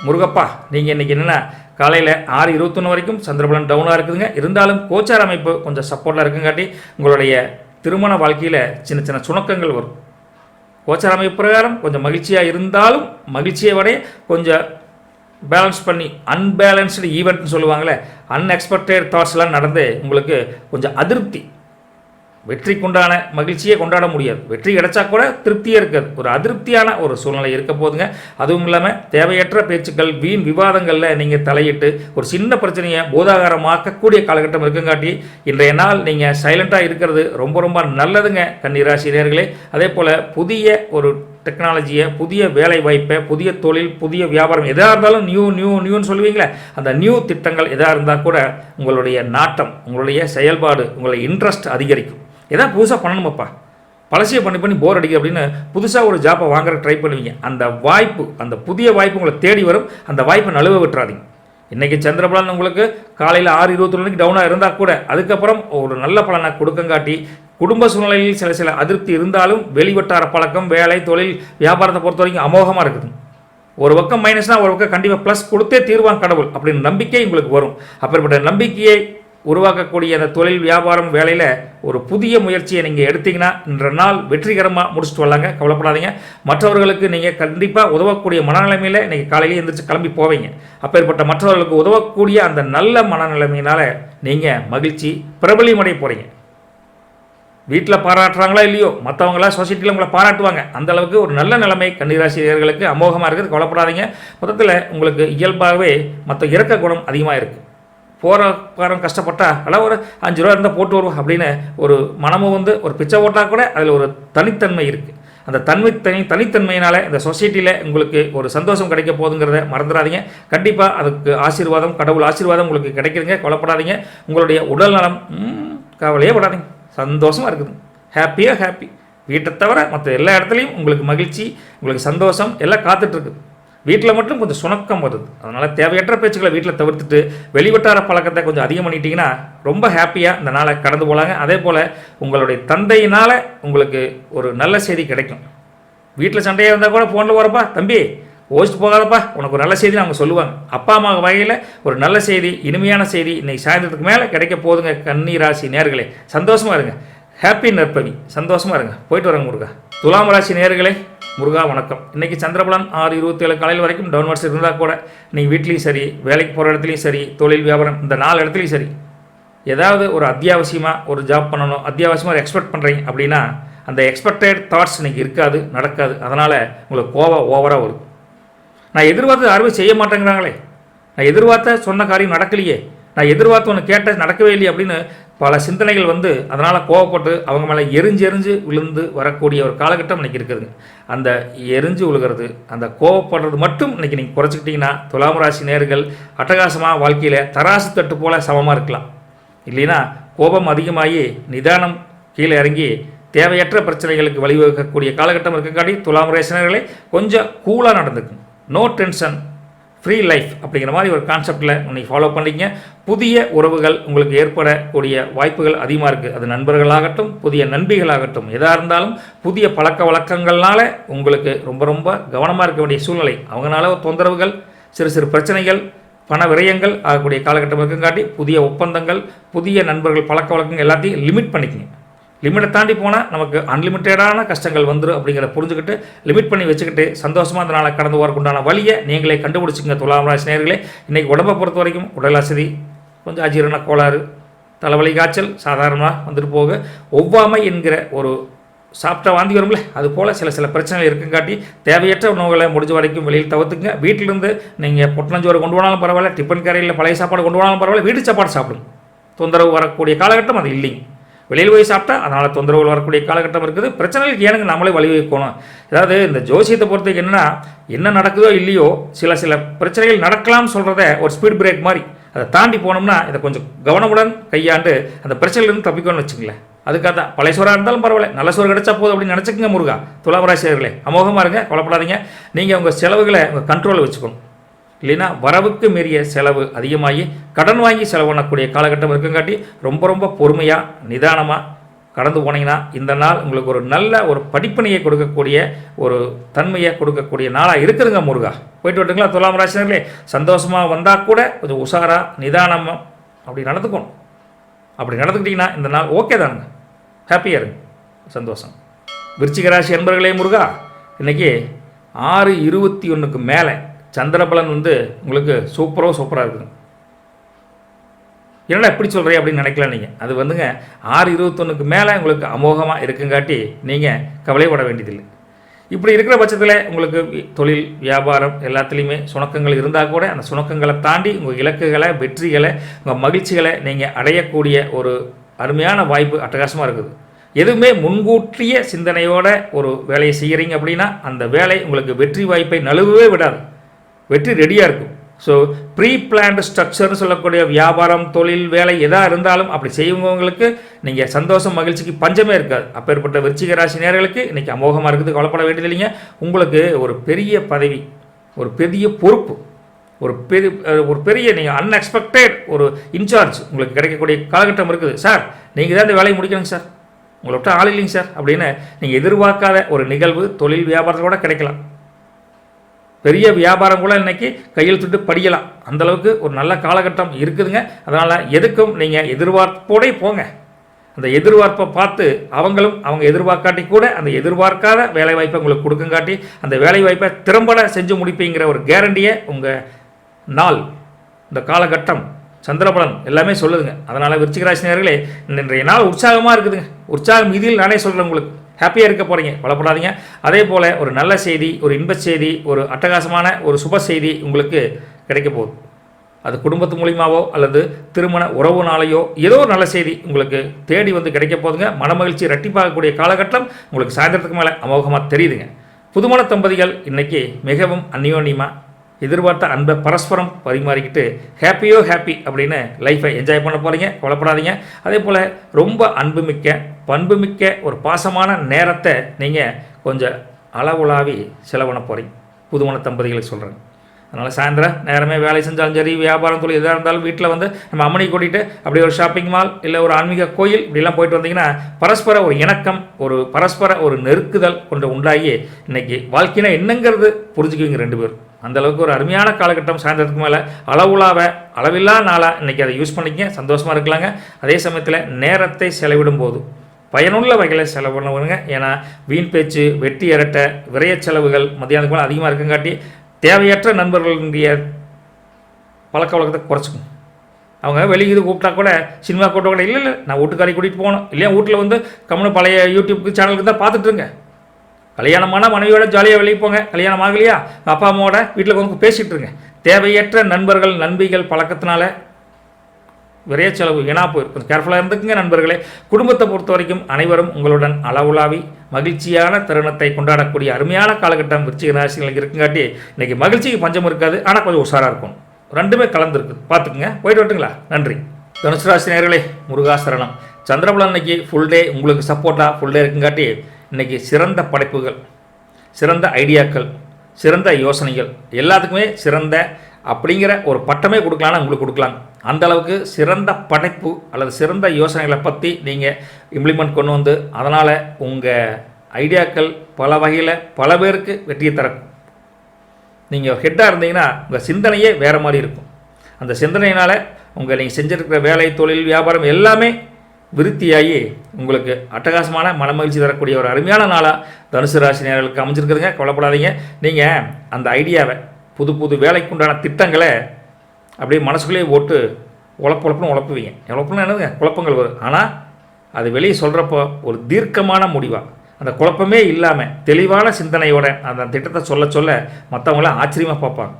முருகப்பா நீங்கள் இன்றைக்கி என்னென்னா காலையில் 6:21 வரைக்கும் சந்திரபலன் டவுனாக இருக்குதுங்க. இருந்தாலும் கோச்சார அமைப்பு கொஞ்சம் சப்போர்ட்டாக இருக்குங்காட்டி உங்களுடைய திருமண வாழ்க்கையில் சின்ன சின்ன சுணக்கங்கள் வரும். கோச்சார அமைப்பு பிரகாரம் கொஞ்சம் மகிழ்ச்சியாக இருந்தாலும் மகிழ்ச்சியை விட கொஞ்சம் பேலன்ஸ் பண்ணி அன்பேலன்ஸ்டு ஈவெண்ட்னு சொல்லுவாங்களே, அன்எக்ஸ்பெக்டட் தாட்ஸ்லாம் நடந்து உங்களுக்கு கொஞ்சம் அதிருப்தி, வெற்றிக்குண்டான மகிழ்ச்சியை கொண்டாட முடியாது. வெற்றி கிடைச்சா கூட திருப்தியே இருக்காது, ஒரு அதிருப்தியான ஒரு சூழ்நிலை இருக்க போதுங்க. அதுவும் இல்லாமல் தேவையற்ற பேச்சுக்கள், வீண் விவாதங்களில் நீங்கள் தலையிட்டு ஒரு சின்ன பிரச்சனையை போதாகாரமாக்கக்கூடிய காலகட்டம் இருக்குங்காட்டி இன்றைய நாள் நீங்கள் சைலண்ட்டாக இருக்கிறது ரொம்ப ரொம்ப நல்லதுங்க கன்னிராசி நேயர்களே. அதே போல் புதிய ஒரு டெக்னாலஜியை, புதிய வேலை வாய்ப்பை, புதிய தொழில், புதிய வியாபாரம் எதாக இருந்தாலும் நியூன்னு சொல்லுவீங்களே, அந்த நியூ திட்டங்கள் எதாக இருந்தால் கூட உங்களுடைய நாட்டம், உங்களுடைய செயல்பாடு, உங்களுடைய இன்ட்ரெஸ்ட் அதிகரிக்கும். எதாவது புதுசாக பண்ணணுமாப்பா, பழசியை பண்ணி போர் அடிக்கு அப்படின்னு புதுசாக ஒரு ஜாப்பை வாங்குற ட்ரை பண்ணுவீங்க. அந்த வாய்ப்பு, அந்த புதிய வாய்ப்பு உங்களை தேடி வரும். அந்த வாய்ப்பை நழுவ விட்டுறாதீங்க. இன்றைக்கி சந்திரபலன் உங்களுக்கு காலையில் 6:21 மணிக்கு டவுனாக இருந்தால் கூட அதுக்கப்புறம் ஒரு நல்ல பலனை கொடுக்கங்காட்டி குடும்ப சூழ்நிலையில் சில அதிருப்தி இருந்தாலும் வெளிவட்டார பழக்கம், வேலை, தொழில், வியாபாரத்தை பொறுத்த வரைக்கும் அமோகமாக இருக்குது. ஒரு பக்கம் மைனஸ்னால் ஒரு பக்கம் கண்டிப்பாக ப்ளஸ் கொடுத்தே தீர்வான் கடவுள் அப்படின்னு நம்பிக்கை உங்களுக்கு வரும். அப்படிப்பட்ட நம்பிக்கையை உருவாக்கக்கூடிய அந்த தொழில், வியாபாரம், வேலையில் ஒரு புதிய முயற்சியை நீங்கள் எடுத்தீங்கன்னா இன்ற நாள் வெற்றிகரமாக முடிச்சுட்டு வரலாங்க. கவலைப்படாதீங்க. மற்றவர்களுக்கு நீங்கள் கண்டிப்பாக உதவக்கூடிய மனநிலைமையில் இன்றைக்கி காலையிலேயே எழுந்திரிச்சு கிளம்பி போவீங்க. அப்பேற்பட்ட மற்றவர்களுக்கு உதவக்கூடிய அந்த நல்ல மனநிலைமையினால் நீங்கள் மகிழ்ச்சி பிரபலியமடைய போகிறீங்க. வீட்டில் பாராட்டுறாங்களா இல்லையோ, மற்றவங்களாம் சொசைட்டியில் உங்களை பாராட்டுவாங்க. அந்தளவுக்கு ஒரு நல்ல நிலைமை கன்னிராசிரியர்களுக்கு அமோகமாக இருக்குது. கவலைப்படாதீங்க. மொத்தத்தில் உங்களுக்கு இயல்பாகவே மற்ற இறக்க குணம் அதிகமாக இருக்குது. போகிற காரம் கஷ்டப்பட்டா எல்லாம் ஒரு 5 ரூபா இருந்தால் போட்டு வருவோம் அப்படின்னு ஒரு மனமும் வந்து ஒரு பிச்சை ஓட்டால் கூட அதில் ஒரு தனித்தன்மை இருக்குது. அந்த தனித்தன்மையினால் இந்த சொசைட்டியில் உங்களுக்கு ஒரு சந்தோஷம் கிடைக்க போகுதுங்கிறத மறந்துடாதீங்க. கண்டிப்பாக அதுக்கு ஆசீர்வாதம், கடவுள் ஆசீர்வாதம் உங்களுக்கு கிடைக்குதுங்க. கவலைப்படாதீங்க. உங்களுடைய உடல் நலம் கவலையே படாதீங்க. சந்தோஷமாக இருக்குது, ஹாப்பி. வீட்டை தவிர மற்ற எல்லா இடத்துலையும் உங்களுக்கு மகிழ்ச்சி, உங்களுக்கு சந்தோஷம் எல்லாம் காத்துட்ருக்கு. வீட்டில் மட்டும் கொஞ்சம் சுணக்கம் வருது. அதனால் தேவையற்ற பேச்சுக்களை வீட்டில் தவிர்த்துட்டு வெளிவட்டார பழக்கத்தை கொஞ்சம் அதிகம் பண்ணிட்டீங்கன்னா ரொம்ப ஹாப்பியாக இந்த நாளை கடந்து போகலாங்க. அதே போல் உங்களுடைய தந்தையினால் உங்களுக்கு ஒரு நல்ல செய்தி கிடைக்கும். வீட்டில் சண்டையாக இருந்தால் கூட ஃபோனில் வரப்பா, தம்பி ஓசிட்டு போகாதப்பா, உனக்கு ஒரு நல்ல செய்தி அவங்க சொல்லுவாங்க. அப்பா அம்மா வகையில் ஒரு நல்ல செய்தி, இனிமையான செய்தி இன்றைக்கி சாயந்தரத்துக்கு மேலே கிடைக்க போதுங்க கன்னிராசி நேயர்களே. சந்தோஷமாக இருங்க. ஹாப்பி நற்பவி. சந்தோஷமாக இருங்க. போயிட்டு வரங்க முருகா. துலாம் ராசி நேயர்களே, முருகா வணக்கம். இன்றைக்கி சந்திரபலன் 6:27 காலையில் வரைக்கும் டவுன்வர்ட்ஸ் இருந்தால் கூட நீங்கள் வீட்லேயும் சரி, வேலைக்கு போகிற இடத்துலையும் சரி, தொழில் வியாபாரம் இந்த 4 இடத்துலையும் சரி, ஏதாவது ஒரு அத்தியாவசியமாக ஒரு ஜாப் பண்ணணும், அத்தியாவசியமாக ஒரு எக்ஸ்பெக்ட் பண்ணுறீங்க அப்படின்னா அந்த எக்ஸ்பெக்டட் தாட்ஸ் இன்றைக்கி இருக்காது, நடக்காது. அதனால் உங்களுக்கு கோவம் ஓவராக வரும். நான் எதிர்பார்த்து யாருமே செய்ய மாட்டேங்கிறாங்களே, நான் எதிர்பார்த்த சொன்ன காரியம் நடக்கலையே, நான் எதிர்பார்த்து ஒன்று கேட்ட நடக்கவே இல்லையே அப்படின்னு பல சிந்தனைகள் வந்து அதனால் கோவப்பட்டு அவங்க மேலே எரிஞ்சு விழுந்து வரக்கூடிய ஒரு காலகட்டம் இன்றைக்கி இருக்குதுங்க. அந்த எரிஞ்சு விழுகிறது, அந்த கோவப்படுறது மட்டும் இன்றைக்கி நீங்கள் குறைச்சிக்கிட்டிங்கன்னா துலாம் ராசி நேயர்கள் அட்டகாசமாக வாழ்க்கையில் தராசு தட்டு போல் சமமாக இருக்கலாம். இல்லைன்னா கோபம் அதிகமாகி நிதானம் கீழே இறங்கி தேவையற்ற பிரச்சனைகளுக்கு வழிவகுக்கக்கூடிய காலகட்டம் இருக்கக்காட்டி துலாம் ராசி நேயர்களே கொஞ்சம் கூலாக நடந்துக்கும். நோ டென்ஷன், ஃப்ரீ லைஃப் அப்படிங்கிற மாதிரி ஒரு கான்செப்டில் நீங்கள் ஃபாலோ பண்ணிங்க. புதிய உறவுகள் உங்களுக்கு ஏற்படக்கூடிய வாய்ப்புகள் அதிகமாக இருக்குது. அது நண்பர்களாகட்டும், புதிய நண்பிகளாகட்டும், எதாக இருந்தாலும் புதிய பழக்க வழக்கங்கள்னால உங்களுக்கு ரொம்ப கவனமாக இருக்க வேண்டிய சூழ்நிலை. அவங்களால தொந்தரவுகள், சிறு பிரச்சனைகள், பண விரயங்கள் ஆகக்கூடிய காலகட்டம் இருக்குங்காட்டி புதிய ஒப்பந்தங்கள், புதிய நண்பர்கள், பழக்க வழக்கங்கள் எல்லாத்தையும் லிமிட் பண்ணிக்கங்க. லிமிட்டை தாண்டி போனால் நமக்கு அன்லிமிட்டடான கஷ்டங்கள் வந்துடும் அப்படிங்கிறத புரிஞ்சுக்கிட்டு லிமிட் பண்ணி வச்சுக்கிட்டு சந்தோஷமாக அந்த நாளை கடந்து போகிறதுக்குண்டான வழியை நீங்களே கண்டுபிடிச்சிங்க துலாம் ராசி நேயர்களே. இன்றைக்கி உடம்பை பொறுத்த வரைக்கும் உடல் அசதி, கொஞ்சம் அஜீரண கோளாறு, தலைவலி, காய்ச்சல் சாதாரணமாக வந்துட்டு போக, ஒவ்வாமை என்கிற ஒரு சாப்பிட்டா வாந்தி வரும்ல, அது போல் சில பிரச்சனைகள் இருக்குங்காட்டி தேவையற்ற உணவுகளை முடிஞ்ச வரைக்கும் வெளியில் தவிர்த்துங்க. வீட்டிலேருந்து நீங்கள் பொட்டனஞ்சோறு கொண்டு போனாலும் பரவாயில்ல, டிஃபன் கரையில் பழைய சாப்பாடு கொண்டு போனாலும் பரவாயில்ல, வீட்டு சாப்பாடு சாப்பிடுங்க. தொந்தரவு வரக்கூடிய காலகட்டம் அது இல்லைங்க. வெளியில் போய் சாப்பிட்டா அதனால் தொந்தரவுகள் வரக்கூடிய காலகட்டம் இருக்குது. பிரச்சனைகளுக்கு ஏனுங்க நம்மளே வழிவகுக்கணும். அதாவது இந்த ஜோசியத்தை பொறுத்தவரைக்கும் என்னென்னா, என்ன நடக்குதோ இல்லையோ சில பிரச்சனைகள் நடக்கலாம்னு சொல்கிறத ஒரு ஸ்பீட் பிரேக் மாதிரி அதை தாண்டி போனோம்னா இதை கொஞ்சம் கவனமுடன் கையாண்டு அந்த பிரச்சனையிலேருந்து தப்பிக்கணும்னு வச்சுங்களேன். அதுக்காக தான் பழைய சோறாக இருந்தாலும் பரவாயில்ல, நல்ல சோறு கிடைச்சா போதும் அப்படின்னு நினச்சிக்கங்க முருகா. துலாம் ராசியர்களே அமோகமாக இருங்க, கவலைப்படாதீங்க. நீங்கள் உங்கள் செலவுகளை உங்கள் கண்ட்ரோலில் வச்சுக்கணும். இல்லைன்னா வரவுக்கு மீறிய செலவு அதிகமாகி கடன் வாங்கி செலவு பண்ணக்கூடிய காலகட்டம் இருக்குங்காட்டி ரொம்ப பொறுமையாக நிதானமாக கடந்து போனீங்கன்னா இந்த நாள் உங்களுக்கு ஒரு நல்ல ஒரு படிப்பினையை கொடுக்கக்கூடிய ஒரு தன்மையை கொடுக்கக்கூடிய நாளாக இருக்குதுங்க முருகா. போயிட்டு வரட்டுங்களா துலாம் ராசினர்களே? சந்தோஷமாக வந்தால் கூட கொஞ்சம் உஷாராக நிதானமாக அப்படி நடந்துக்கணும். அப்படி நடந்துக்கிட்டிங்கன்னா இந்த நாள் ஓகே தானுங்க, ஹாப்பியாக இருங்க, சந்தோஷம். விருச்சிக ராசி அன்பர்களே முருகா, இன்றைக்கி 6:21 மேலே சந்திரபலன் உங்களுக்கு சூப்பராக இருக்குதுங்க. என்னடா எப்படி சொல்கிறேன் அப்படின்னு நினைக்கலாம் நீங்கள். அது 6:21 மேலே உங்களுக்கு அமோகமாக இருக்குங்காட்டி நீங்கள் கவலைப்பட வேண்டியதில்லை. இப்படி இருக்கிற பட்சத்தில் உங்களுக்கு தொழில் வியாபாரம் எல்லாத்துலேயுமே சுணக்கங்கள் இருந்தால் கூட அந்த சுணக்கங்களை தாண்டி உங்கள் இலக்குகளை வெற்றிகளை உங்கள் மகிழ்ச்சிகளை நீங்கள் அடையக்கூடிய ஒரு அருமையான வாய்ப்பு அட்டகாசமாக இருக்குது. எதுவுமே முன்கூட்டிய சிந்தனையோட ஒரு வேலையை செய்கிறீங்க அப்படின்னா அந்த வேலை உங்களுக்கு வெற்றி வாய்ப்பை நழுவவே விடாது, வெற்றி ரெடியாக இருக்கும். ஸோ ப்ரீ பிளான்டு ஸ்ட்ரக்சர்னு சொல்லக்கூடிய வியாபாரம் தொழில் வேலை எதாக இருந்தாலும் அப்படி செய்வங்களுக்கு நீங்கள் சந்தோஷம் மகிழ்ச்சிக்கு பஞ்சமே இருக்காது. அப்பேற்பட்ட விருச்சிக ராசி நேயர்களுக்கு இன்றைக்கி அமோகமாக இருக்குது, கவலைப்பட வேண்டியது இல்லைங்க. உங்களுக்கு ஒரு பெரிய பதவி, ஒரு பெரிய பொறுப்பு, ஒரு பெரிய நீங்கள் அன்எக்ஸ்பெக்டட் ஒரு இன்சார்ஜ் உங்களுக்கு கிடைக்கக்கூடிய காலகட்டம் இருக்குது. சார் நீங்கள் தான் இந்த வேலையை முடிக்கணுங்க சார், உங்களை விட்டு ஆள் இல்லைங்க சார் அப்படின்னு நீங்கள் எதிர்பார்க்காத ஒரு நிகழ்வு தொழில் வியாபாரத்தோட கிடைக்கலாம். பெரிய வியாபாரம் கூட இன்றைக்கி கையெழுத்துட்டு படிக்கலாம், அந்தளவுக்கு ஒரு நல்ல காலகட்டம் இருக்குதுங்க. அதனால் எதுக்கும் நீங்கள் எதிர்பார்ப்போடே போங்க. அந்த எதிர்பார்ப்பை பார்த்து அவங்க எதிர்பார்க்காட்டி கூட அந்த எதிர்பார்க்காத வேலைவாய்ப்பை உங்களுக்கு கொடுக்குங்காட்டி அந்த வேலைவாய்ப்பை திறம்பட செஞ்சு முடிப்பீங்கிற ஒரு கேரண்டியை உங்கள் நாள் இந்த காலகட்டம் சந்திரபலன் எல்லாமே சொல்லுதுங்க. அதனால் விருச்சிக ராசி நேயர்களே, இன்றைய நாள் உற்சாகமாக இருக்குதுங்க. உற்சாகம் இதில் நானே சொல்கிறேன், உங்களுக்கு ஹாப்பியாக இருக்க போகிறீங்க, கவலைப்படாதீங்க. அதே போல் ஒரு நல்ல செய்தி, ஒரு இன்பச் செய்தி, ஒரு அட்டகாசமான ஒரு சுப செய்தி உங்களுக்கு கிடைக்க போகுது. அது குடும்பத்து மூலியமாவோ அல்லது திருமண உறவுனாலேயோ ஏதோ ஒரு நல்ல செய்தி உங்களுக்கு தேடி கிடைக்க போகுதுங்க. மனமகிழ்ச்சி ரெட்டிப்பாகக்கூடிய காலகட்டம் உங்களுக்கு சாயந்தரத்துக்கு மேலே அமோகமாக தெரியுதுங்க. புதுமண தம்பதிகள் இன்றைக்கி மிகவும் அந்யோன்யமாக எதிர்பார்த்த அன்பை பரஸ்பரம் பரிமாறிக்கிட்டு ஹாப்பி அப்படின்னு லைஃப்பை என்ஜாய் பண்ண போகிறீங்க, கவலைப்படாதீங்க. அதே போல் ரொம்ப அன்புமிக்க பண்புமிக்க ஒரு பாசமான நேரத்தை நீங்கள் கொஞ்சம் அளவுலாவி செலவண போகிறீங்க, புதுமண தம்பதிகளுக்கு சொல்கிறேன். அதனால் சாயந்தரம் நேரமே வேலை செஞ்சாலும் சரி, வியாபாரம் தொழில் எதாக இருந்தாலும் வீட்டில் நம்ம அம்மனை கூட்டிகிட்டு அப்படியே ஒரு ஷாப்பிங் மால் இல்லை ஒரு ஆன்மீக கோயில் இப்படிலாம் போயிட்டு வந்தீங்கன்னா பரஸ்பர ஒரு இணக்கம், ஒரு பரஸ்பர ஒரு நெருக்குதல் கொண்டு உண்டாகி இன்றைக்கி வாழ்க்கையினா என்னங்கிறது புரிஞ்சுக்குவீங்க ரெண்டு பேரும். அந்தளவுக்கு ஒரு அருமையான காலகட்டம் சாயந்தரத்துக்கு மேலே அளவில்லா நாளாக இன்றைக்கி அதை யூஸ் பண்ணிக்க சந்தோஷமாக இருக்கலாங்க. அதே சமயத்தில் நேரத்தை செலவிடும் போது பயனுள்ள வகையில் செலவு பண்ணுவாங்க. ஏன்னா வீண் பேச்சு, வெட்டி இரட்டை, விரைய செலவுகள் மத்தியானத்துக்கு மேலே அதிகமாக இருக்குங்காட்டி தேவையற்ற நண்பர்களுடைய பழக்க வழக்கத்தை குறைச்சிக்கும். அவங்க வெளியே கூப்பிட்டா கூட சினிமா கூப்பிட்டா கூட இல்லை நான் வீட்டுக்காரி கூட்டிகிட்டு போகணும், இல்லையா வீட்டில் கம்முன்னு பழைய யூடியூப் சேனலுக்கு தான் பார்த்துட்ருங்க. கல்யாணமான மனைவியோட ஜாலியாக வெளியே போங்க, கல்யாணம் ஆகலையா அப்பா அம்மாவோட வீட்டில் பேசிகிட்டு இருங்க. தேவையற்ற நண்பர்கள் நண்பிகள் பழக்கத்தினால விரைய செலவு ஏன்னா போய் கொஞ்சம் கேர்ஃபுல்லாக இருந்துக்குங்க நண்பர்களே. குடும்பத்தை பொறுத்த வரைக்கும் அனைவரும் உங்களுடன் அளவுலாவி மகிழ்ச்சியான தருணத்தை கொண்டாடக்கூடிய அருமையான காலகட்டம் விருச்சிக ராசிகளுக்கு இருக்குங்காட்டி இன்றைக்கி மகிழ்ச்சிக்கு பஞ்சம் இருக்காது, ஆனால் கொஞ்சம் உஷாராக இருக்கும். ரெண்டுமே கலந்துருக்குது, பார்த்துக்குங்க. போயிட்டு வரட்டுங்களா? நன்றி. தனுசு ராசி நேயர்களே, முருகாசரணம். சந்திரபலன் இன்னைக்கு ஃபுல் டே உங்களுக்கு சப்போர்ட்டாக ஃபுல் டே இருக்குங்காட்டி இன்றைக்கி சிறந்த படைப்புகள், சிறந்த ஐடியாக்கள், சிறந்த யோசனைகள் எல்லாத்துக்குமே சிறந்த அப்படிங்கிற ஒரு பட்டமே கொடுக்கலான்னு உங்களுக்கு கொடுக்கலாம். அந்த அளவுக்கு சிறந்த படைப்பு அல்லது சிறந்த யோசனைகளை பற்றி நீங்கள் இம்ப்ளிமெண்ட் கொண்டு அதனால் உங்கள் ஐடியாக்கள் பல வகையில் பல பேருக்கு வெற்றியை தரக்கும். நீங்கள் ஹெட்டாக இருந்தீங்கன்னா உங்கள் சிந்தனையே வேறு மாதிரி இருக்கும். அந்த சிந்தனையினால் நீங்கள் செஞ்சுருக்கிற வேலை தொழில் வியாபாரம் எல்லாமே விருத்தியாகி உங்களுக்கு அட்டகாசமான மனமகிழ்ச்சி தரக்கூடிய ஒரு அருமையான நாளாக தனுசு ராசி நேயர்களுக்கு அமைஞ்சிருக்குதுங்க, கவலைப்படாதீங்க. நீங்கள் அந்த ஐடியாவை புது வேலைக்குண்டான திட்டங்களை அப்படியே மனசுக்குள்ளேயே போட்டு உழப்புவீங்க. உழப்புன்னு என்னதுங்க, குழப்பங்கள் வரும். ஆனால் அது வெளியே சொல்கிறப்போ ஒரு தீர்க்கமான முடிவாக அந்த குழப்பமே இல்லாமல் தெளிவான சிந்தனையோட அந்த திட்டத்தை சொல்ல மற்றவங்கள ஆச்சரியமாக பார்ப்பாங்க.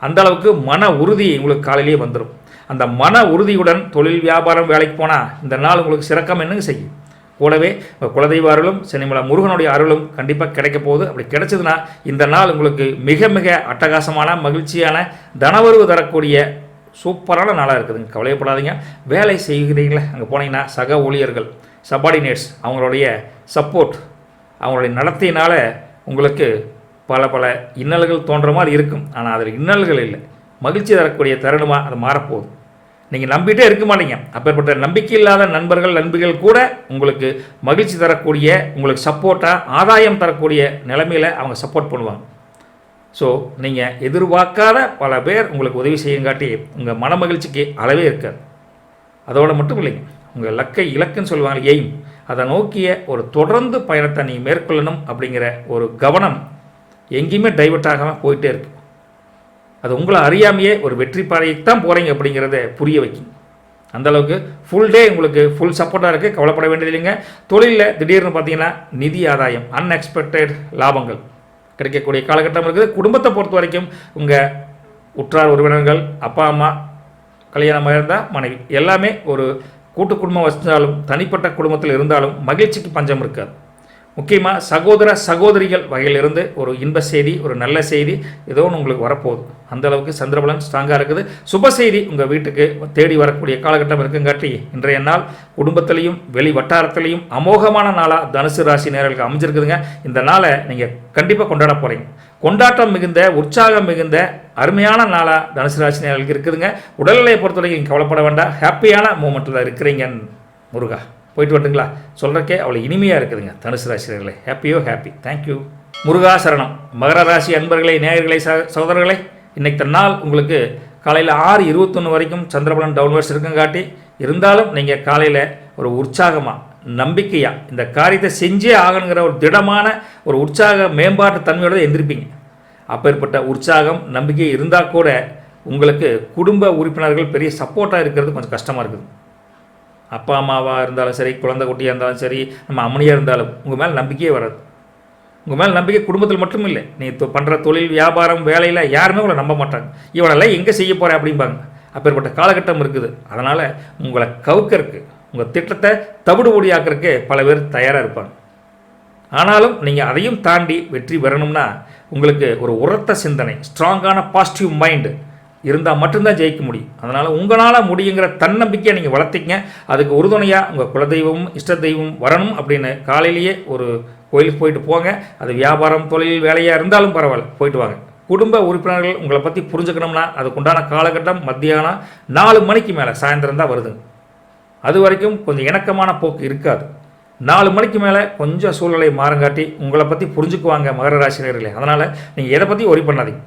அந்தளவுக்கு மன உறுதி உங்களுக்கு காலையிலேயே வந்துடும். அந்த மன உறுதியுடன் தொழில் வியாபாரம் வேலைக்கு போனால் இந்த நாள் உங்களுக்கு சிறக்கம் என்னங்க செய்யும். கூடவே குலதெய்வ அருளும் சனிமலை முருகனுடைய அருளும் கண்டிப்பாக கிடைக்க போகுது. அப்படி கிடைச்சதுன்னா இந்த நாள் உங்களுக்கு மிக மிக அட்டகாசமான மகிழ்ச்சியான தனவரவு தரக்கூடிய சூப்பரான நாளாக இருக்குதுங்க, கவலைப்படாதீங்க. வேலை செய்கிறீங்களே அங்கே போனீங்கன்னா சக ஊழியர்கள் சபார்டினேட்ஸ் அவங்களுடைய சப்போர்ட் அவங்களுடைய நடத்தையினால் உங்களுக்கு பல இன்னல்கள் தோன்ற மாதிரி இருக்கும். ஆனால் அதில் இன்னல்கள் இல்லை, மகிழ்ச்சி தரக்கூடிய தருணமாக அது மாறப்போகுது. நீங்கள் நம்பிட்டே இருக்க மாட்டீங்க. அப்பேற்பட்ட நம்பிக்கை இல்லாத நண்பர்கள் நண்பிகள் கூட உங்களுக்கு மகிழ்ச்சி தரக்கூடிய, உங்களுக்கு சப்போர்ட்டாக ஆதாயம் தரக்கூடிய நிலைமையில் அவங்க சப்போர்ட் பண்ணுவாங்க. ஸோ நீங்கள் எதிர்பார்க்காத பல பேர் உங்களுக்கு உதவி செய்யுங்காட்டி உங்கள் மன மகிழ்ச்சிக்கு அளவே இருக்காது. அதோடு மட்டும் இல்லைங்க, உங்கள் இலக்குன்னு சொல்லுவாங்க, எய்ம், அதை நோக்கிய ஒரு தொடர்ந்து பயணத்தை நீங்கள் மேற்கொள்ளணும் அப்படிங்கிற ஒரு கவனம் எங்கேயுமே டைவர்ட் ஆகாமல் போயிட்டே இருக்கு. அது உங்களை அறியாமையே ஒரு வெற்றி பாதைக்கு தான் போகிறீங்க அப்படிங்கிறத புரிய வைக்கும். அந்தளவுக்கு ஃபுல் டே உங்களுக்கு ஃபுல் சப்போர்ட்டாக இருக்குது, கவலைப்பட வேண்டியதில்லைங்க. தொழிலில் திடீர்னு பார்த்தீங்கன்னா நிதி ஆதாயம், அன்எக்ஸ்பெக்டட் லாபங்கள் கிடைக்கக்கூடிய காலகட்டம் இருக்குது. குடும்பத்தை பொறுத்த வரைக்கும் உங்கள் உற்றார் உறவினர்கள், அப்பா அம்மா, கல்யாணமாக இருந்தால் மனைவி, எல்லாமே ஒரு கூட்டு குடும்பம் வச்சிருந்தாலும் தனிப்பட்ட குடும்பத்தில் இருந்தாலும் மகிழ்ச்சிக்கு பஞ்சம் இருக்காது. முக்கியமாக சகோதர சகோதரிகள் வகையிலிருந்து ஒரு இன்ப செய்தி, ஒரு நல்ல செய்தி ஏதோ ஒன்று உங்களுக்கு வரப்போகுது. அந்தளவுக்கு சந்திரபலன் ஸ்ட்ராங்காக இருக்குது. சுப செய்தி உங்கள் வீட்டுக்கு தேடி வரக்கூடிய காலகட்டம் இருக்குங்காட்டி இன்றைய நாள் குடும்பத்திலையும் வெளி வட்டாரத்திலையும் அமோகமான நாளாக தனுசு ராசி நேயர்களுக்கு அமைஞ்சிருக்குதுங்க. இந்த நாளை நீங்கள் கண்டிப்பாக கொண்டாட போகிறீங்க. கொண்டாட்டம் மிகுந்த, உற்சாகம் மிகுந்த அருமையான நாளாக தனுசு ராசி நேயர்களுக்கு இருக்குதுங்க. உடல்நிலையை பொறுத்தவரைக்கும் நீங்கள் கவலைப்பட வேண்டாம், ஹாப்பியான மூமெண்ட்டில் இருக்கிறீங்க. முருகா போயிட்டு வரட்டுங்களா? சொல்கிறக்கே அவ்வளோ இனிமையாக இருக்குதுங்க தனுசு ராசினர்களே. ஹாப்பியோ ஹாப்பி. தேங்க்யூ. முருகா சரணம். மகர ராசி அன்பர்களே, நேயர்களே, சகோதரர்களே, இன்றைக்கு நாள் உங்களுக்கு காலையில் 6:21 வரைக்கும் சந்திரபலன் டவுன்வர்ஸ் இருக்குங்காட்டி இருந்தாலும் நீங்கள் காலையில் ஒரு உற்சாகமாக, நம்பிக்கையாக இந்த காரியத்தை செஞ்சே ஆகணுங்கிற ஒரு திடமான ஒரு உற்சாக மேம்பாட்டு தன்மையோடு எந்திருப்பீங்க. அப்பேற்பட்ட உற்சாகம் நம்பிக்கை இருந்தால் கூட உங்களுக்கு குடும்ப உறுப்பினர்கள் பெரிய சப்போர்ட்டாக இருக்கிறது கொஞ்சம் கஷ்டமாக இருக்குது. அப்பா அம்மாவாக இருந்தாலும் சரி, குழந்தை குட்டியாக இருந்தாலும் சரி, நம்ம அம்மனியாக இருந்தாலும் உங்கள் மேலே நம்பிக்கையே வராது. உங்கள் மேலே நம்பிக்கை குடும்பத்தில் மட்டும் இல்லை, நீ பண்ணுற தொழில், வியாபாரம், வேலையில் யாருமே உங்களை நம்ப மாட்டாங்க. இவனெல்லாம் எங்கே செய்ய போகிறேன் அப்படிம்பாங்க. அப்பேற்பட்ட காலகட்டம் இருக்குது. அதனால் உங்களை கவுக்கறக்கு, உங்கள் திட்டத்தை தவிடுபொடியாக்கிறதுக்கு பல பேர் தயாராக இருப்பாங்க. ஆனாலும் நீங்கள் அதையும் தாண்டி வெற்றி பெறணும்னா உங்களுக்கு ஒரு உரத்த சிந்தனை, ஸ்ட்ராங்கான பாசிட்டிவ் மைண்டு இருந்தால் மட்டும்தான் ஜெயிக்க முடியும். அதனால் உங்களால் முடியுங்கிற தன்னம்பிக்கையை நீங்கள் வளர்த்திங்க. அதுக்கு உறுதுணையாக உங்கள் குலதெய்வம், இஷ்ட தெய்வம் வரணும் அப்படின்னு காலையிலேயே ஒரு கோயிலுக்கு போயிட்டு போங்க. அது வியாபாரம், தொழில், வேலையாக இருந்தாலும் பரவாயில்ல, போயிட்டு வாங்க. குடும்ப உறுப்பினர்கள் உங்களை பற்றி புரிஞ்சுக்கணும்னா அதுக்குண்டான காலகட்டம் மத்தியானம் 4 மணிக்கு மேலே, சாயந்தரம் தான் வருதுங்க. அது வரைக்கும் கொஞ்சம் இணக்கமான போக்கு இருக்காது. 4 மணிக்கு மேலே கொஞ்சம் சூழ்நிலை மாறங்காட்டி உங்களை பற்றி புரிஞ்சுக்குவாங்க மகர ராசினர்களே. அதனால் நீங்கள் எதை பற்றி ஒரி பண்ணாதீங்க.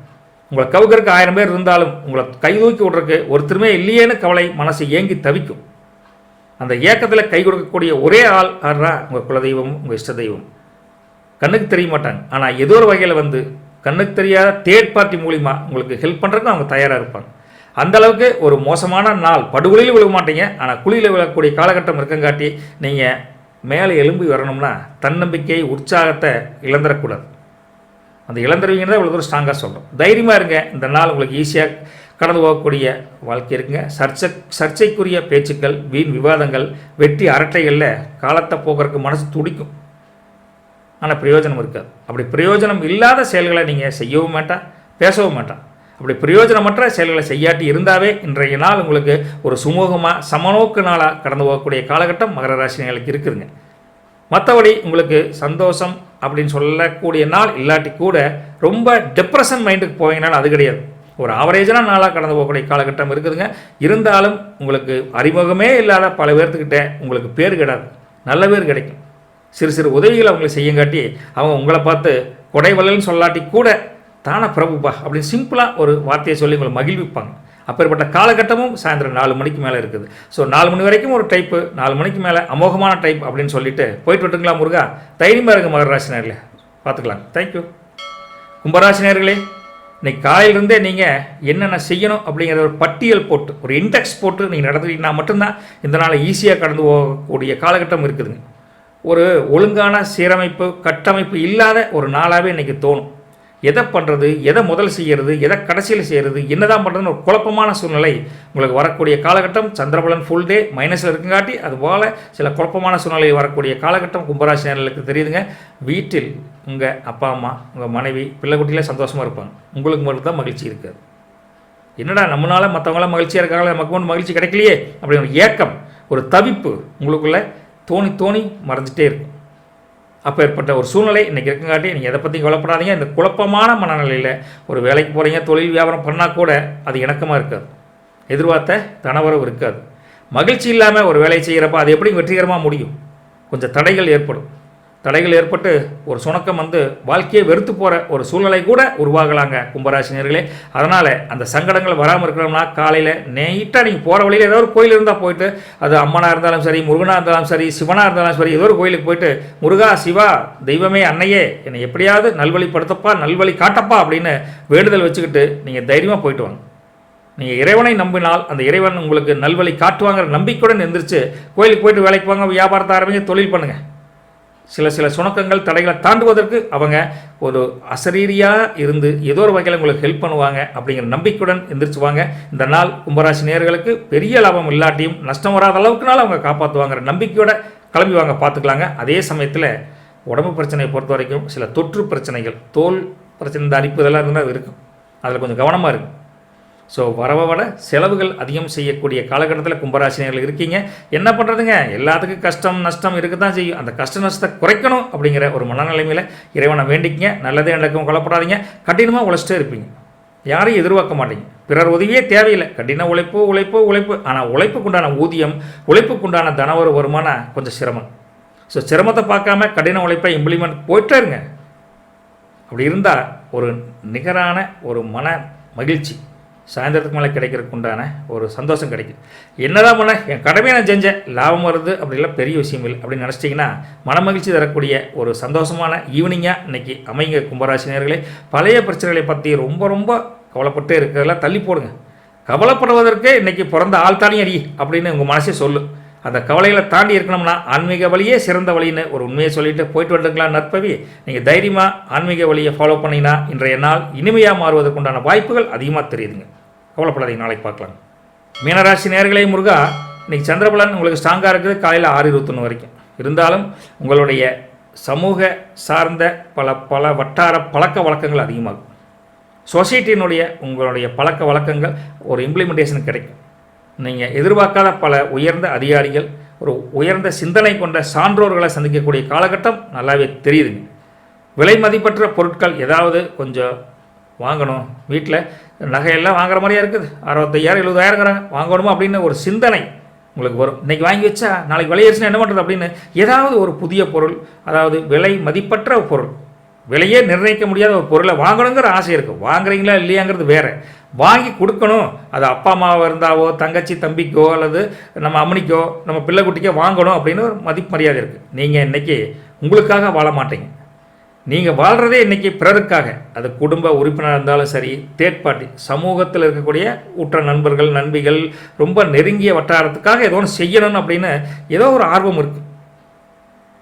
உங்களை கவுக்கருக்கு 1000 பேர் இருந்தாலும் உங்களை கை தூக்கி விட்றதுக்கு ஒருத்தருமே இல்லையேன்னு கவலை மனசு ஏங்கி தவிக்கும். அந்த ஏக்கத்தில் கை கொடுக்கக்கூடிய ஒரே ஆள் ஆடுறா உங்கள் குலதெய்வம், உங்கள் இஷ்ட தெய்வம். கண்ணுக்கு தெரிய மாட்டாங்க, ஆனால் ஏதோ ஒரு வகையில் வந்து கண்ணுக்கு தெரியாத தேர்ட் பார்ட்டி மூலிமா உங்களுக்கு ஹெல்ப் பண்ணுறதுக்கு அவங்க தயாராக இருப்பாங்க. அந்தளவுக்கு ஒரு மோசமான நாள், படுகொலையில் விழுக மாட்டீங்க, ஆனால் குழியில் விழக்கூடிய காலகட்டம் இருக்கங்காட்டி நீங்கள் மேலே எழும்பி வரணும்னா தன்னம்பிக்கை, உற்சாகத்தை இழந்துடக்கூடாது. அந்த இழந்துருவீங்கிறத இவ்வளோ தூரம் ஸ்ட்ராங்காக சொல்கிறோம். தைரியமாக இருங்க. இந்த நாள் உங்களுக்கு ஈஸியாக கடந்து போகக்கூடிய வாழ்க்கை இருக்குங்க. சர்ச்சைக்குரிய பேச்சுக்கள், வீண் விவாதங்கள், வெற்றி அரட்டைகளில் காலத்தை போக்குறதுக்கு மனசு துடிக்கும், ஆனால் பிரயோஜனம் இருக்காது. அப்படி பிரயோஜனம் இல்லாத செயல்களை நீங்கள் செய்யவும் மாட்டான், பேசவும் மாட்டான். அப்படி பிரயோஜனமற்ற செயல்களை செய்யாட்டி இருந்தாவே இன்றைய நாள் உங்களுக்கு ஒரு சுமூகமாக சமநோக்கு நாளாக கடந்து போகக்கூடிய காலகட்டம் மகர ராசினிகளுக்கு இருக்குதுங்க. மற்றபடி உங்களுக்கு சந்தோஷம் அப்படின்னு சொல்லக்கூடிய நாள் இல்லாட்டி கூட ரொம்ப டிப்ரெஷன் மைண்டுக்கு போவீங்கனாலும் அது கிடையாது. ஒரு ஆவரேஜான நாளாக கடந்து போகக்கூடிய காலகட்டம் இருக்குதுங்க. இருந்தாலும் உங்களுக்கு அறிமுகமே இல்லாத பல பேர்த்துக்கிட்ட உங்களுக்கு பேர் கிடையாது, நல்ல பேர் கிடைக்கும். சிறு சிறு உதவிகளை அவங்களுக்கு செய்யுங்காட்டி அவங்க உங்களை பார்த்து கொடைவல்லன்னு சொல்லாட்டி கூட தானே பிரபுப்பா அப்படின்னு சிம்பிளாக ஒரு வார்த்தையை சொல்லி உங்களை மகிழ்விப்பாங்க. அப்பேற்பட்ட காலகட்டமும் சாயந்தரம் 4 மணிக்கு மேலே இருக்குது. ஸோ 4 மணி வரைக்கும் ஒரு டைப்பு, 4 மணிக்கு மேலே அமோகமான டைப் அப்படின்னு சொல்லிட்டு போயிட்டு விட்டுங்களா முருகா? தைரியமாக இருங்க மகர ராசினர்களே, பார்த்துக்கலாம். தேங்க்யூ. கும்பராசினியர்களே, இன்னைக்கு காலையிலிருந்தே நீங்கள் என்னென்ன செய்யணும் அப்படிங்கிற ஒரு பட்டியல் போட்டு, ஒரு இண்டெக்ஸ் போட்டு நீங்கள் நடந்துக்கிட்டீங்கன்னா மட்டும்தான் இந்த நாளை ஈஸியாக கடந்து போகக்கூடிய காலகட்டம் இருக்குதுங்க. ஒரு ஒழுங்கான சீரமைப்பு, கட்டமைப்பு இல்லாத ஒரு நாளாகவே இன்றைக்கி தோணும். எதை பண்ணுறது, எதை முதல் செய்கிறது, எதை கடைசியில் செய்கிறது, என்ன தான் பண்ணுறதுன்னு ஒரு குழப்பமான சூழ்நிலை உங்களுக்கு வரக்கூடிய காலகட்டம். சந்திரபலன் ஃபுல் டே மைனஸில் இருக்குங்காட்டி அதுபோல் சில குழப்பமான சூழ்நிலை வரக்கூடிய காலகட்டம் கும்பராசினியர்களுக்கு தெரியுதுங்க. வீட்டில் உங்கள் அப்பா அம்மா, உங்கள் மனைவி, பிள்ளை குட்டியில் சந்தோஷமாக இருப்பாங்க. உங்களுக்கு மட்டும் தான் மகிழ்ச்சி இருக்காது. என்னடா நம்மளால மற்றவங்களாம் மகிழ்ச்சியாக இருக்காங்களா, நமக்கு ஒன்றும் மகிழ்ச்சி கிடைக்கலையே அப்படின்னு ஒரு ஏக்கம், ஒரு தவிப்பு உங்களுக்குள்ளே தோணி மறைஞ்சிட்டே இருக்கும். அப்போ ஏற்பட்ட ஒரு சூழ்நிலை இன்றைக்கி இருக்குங்காட்டி நீங்கள் எதை பற்றி கவலைப்படாதீங்க. இந்த குழப்பமான மனநிலையில் ஒரு வேலைக்கு போகிறீங்க, தொழில் வியாபாரம் பண்ணால் கூட அது இணக்கமாக இருக்காது. எதிர்பார்த்த தனவரவு இருக்காது. மகிழ்ச்சி இல்லாமல் ஒரு வேலையை செய்கிறப்ப அது எப்படி வெற்றிகரமாக முடியும்? கொஞ்சம் தடைகள் ஏற்படும். தடைகள் ஏற்பட்டு ஒரு சுணக்கம் வாழ்க்கையை வெறுத்து போகிற ஒரு சூழ்நிலை கூட உருவாகலாங்க கும்பராசினியர்களே. அதனால் அந்த சங்கடங்கள் வராமல் இருக்கணும்னா காலையில் நைட்டாக நீங்கள் போகிற வழியில் ஏதோ ஒரு கோயில் இருந்தால் போயிட்டு, அது அம்மனாக இருந்தாலும் சரி, முருகனாக இருந்தாலும் சரி, சிவனாக இருந்தாலும் சரி, ஏதோ ஒரு கோயிலுக்கு போயிட்டு முருகா, சிவா, தெய்வமே, அன்னையே, என்னை எப்படியாவது நல்வழிப்படுத்தப்பா, நல்வழி காட்டப்பா அப்படின்னு வேண்டுதல் வச்சுக்கிட்டு நீங்கள் தைரியமாக போயிட்டு வாங்க. நீங்கள் இறைவனை நம்பினால் அந்த இறைவன் உங்களுக்கு நல்வழி காட்டுவாங்கிற நம்பிக்கையுடன் எந்திரிச்சு கோயிலுக்கு போயிட்டு வேலைக்கு போங்க, வியாபாரத்தை ஆரம்பிங்க, தொழில் பண்ணுங்கள். சில சுணக்கங்கள் தடைகளை தாண்டுவதற்கு அவங்க ஒரு அசரீரியாக இருந்து ஏதோ ஒரு வகையில் உங்களுக்கு ஹெல்ப் பண்ணுவாங்க அப்படிங்கிற நம்பிக்கையுடன் எந்திரிச்சுவாங்க. இந்த நாள் கும்பராசி நேயர்களுக்கு பெரிய லாபம் இல்லாட்டியும் நஷ்டம் வராத அளவுக்குனால அவங்க காப்பாற்றுவாங்கிற நம்பிக்கையோட கிளம்பி வாங்க, பார்த்துக்கலாங்க. அதே சமயத்தில் உடம்பு பிரச்சனையை பொறுத்த வரைக்கும் சில தொற்று பிரச்சனைகள், தோல் பிரச்சனை, இந்த அரிப்பு இதெல்லாம் இருந்தால் இருக்கும். அதில் கொஞ்சம் கவனமாக இருக்கும். ஸோ வரவ செலவுகள் அதிகம் செய்யக்கூடிய காலகட்டத்தில் கும்பராசினியர்கள் இருக்கீங்க. என்ன பண்ணுறதுங்க, எல்லாத்துக்கும் கஷ்டம் நஷ்டம் இருக்க தான் செய்யும். அந்த கஷ்ட நஷ்டத்தை குறைக்கணும் அப்படிங்கிற ஒரு மனநிலைமையில் இறைவனை வேண்டிக்கிங்க. நல்லதே நடக்கும், கொல்லப்படாதீங்க. கடினமாக உழைச்சிட்டே இருப்பீங்க, யாரையும் எதிர்பார்க்க மாட்டீங்க. பிறர் உதவியே தேவையில்லை. கடின உழைப்பு. ஆனால் உழைப்புக்குண்டான ஊதியம், உழைப்புக்குண்டான தனவர வருமானம் கொஞ்சம் சிரமம். ஸோ சிரமத்தை பார்க்காம கடின உழைப்பை இம்ப்ளிமெண்ட் போயிட்டே இருங்க. அப்படி இருந்தால் ஒரு நிகரான ஒரு மன மகிழ்ச்சி சாயந்தரத்துக்கு மேலே கிடைக்கிறதுக்கு உண்டான ஒரு சந்தோஷம் கிடைக்கும். என்னதான் பண்ண, என் கடமையை நான் செஞ்சேன், லாபம் வருது அப்படிலாம் பெரிய விஷயம் இல்லை அப்படின்னு நினச்சிட்டிங்கன்னா மன மகிழ்ச்சி தரக்கூடிய ஒரு சந்தோஷமான ஈவினிங்காக இன்றைக்கி அமைங்க கும்பராசினியர்களே. பழைய பிரச்சனைகளை பற்றி ரொம்ப கவலைப்பட்டே இருக்கிறதெல்லாம் தள்ளி போடுங்க. கவலைப்படுவதற்கே இன்றைக்கி பிறந்த ஆள் தானே அடி அப்படின்னு உங்கள் மனசே சொல்லு. அந்த கவலைகளை தாண்டி இருக்கணும்னா ஆன்மீக வழியே சிறந்த வழின்னு ஒரு உண்மையை சொல்லிட்டு போயிட்டு வந்துக்கலாம். நற்பவி, நீங்கள் தைரியமாக ஆன்மீக வழியை ஃபாலோ பண்ணிங்கன்னா இன்றைய நாள் இனிமையாக மாறுவதற்குண்டான வாய்ப்புகள் அதிகமாக தெரியுதுங்க. கவலைப்படாதீங்க, நாளைக்கு பார்க்கலாம். மீனராசி நேயர்களே, முருகா, இன்றைக்கி சந்திரபலன் உங்களுக்கு ஸ்ட்ராங்காக இருக்குது காலையில் 6:21 வரைக்கும். இருந்தாலும் உங்களுடைய சமூக சார்ந்த பல வட்டார பழக்க வழக்கங்கள் அதிகமாகும். சொசைட்டியினுடைய உங்களுடைய பழக்க வழக்கங்கள் ஒரு இம்ப்ளிமெண்டேஷன் கிடைக்கும். நீங்கள் எதிர்பார்க்காத பல உயர்ந்த அதிகாரிகள், ஒரு உயர்ந்த சிந்தனை கொண்ட சான்றோர்களை சந்திக்கக்கூடிய காலகட்டம் நல்லாவே தெரியுதுங்க. விலை மதிப்பற்ற பொருட்கள் ஏதாவது கொஞ்சம் வாங்கணும், வீட்டில் நகையெல்லாம் வாங்குற மாதிரியா இருக்குது, 65,000 70,000 வாங்கணுமா அப்படின்னு ஒரு சிந்தனை உங்களுக்கு வரும். இன்றைக்கி வாங்கி வச்சா நாளைக்கு விலையேறிச்சுன்னா என்ன பண்ணுறது அப்படின்னு ஏதாவது ஒரு புதிய பொருள், அதாவது விலை மதிப்பற்ற பொருள், விலையே நிர்ணயிக்க முடியாத ஒரு பொருளை வாங்கணுங்கிற ஆசை இருக்கும். வாங்குறீங்களா இல்லையாங்கிறது வேறு. வாங்கி கொடுக்கணும், அது அப்பா அம்மாவாக இருந்தாவோ, தங்கச்சி தம்பிக்கோ, அல்லது நம்ம அம்மனிக்கோ, நம்ம பிள்ளைக்குட்டிக்கோ வாங்கணும் அப்படின்னு ஒரு மதிப்பு மரியாதை இருக்குது. நீங்கள் இன்றைக்கி உங்களுக்காக வாழ மாட்டீங்க. நீங்கள் வாழ்கிறதே இன்றைக்கி பிறருக்காக. அது குடும்ப உறுப்பினர் இருந்தாலும் சரி, தேர்ட் பார்ட்டி, சமூகத்தில் இருக்கக்கூடிய உற்ற நண்பர்கள், நண்பிகள், ரொம்ப நெருங்கிய வட்டாரத்துக்காக ஏதோ ஒன்று செய்யணும் அப்படின்னு ஏதோ ஒரு ஆர்வம் இருக்குது.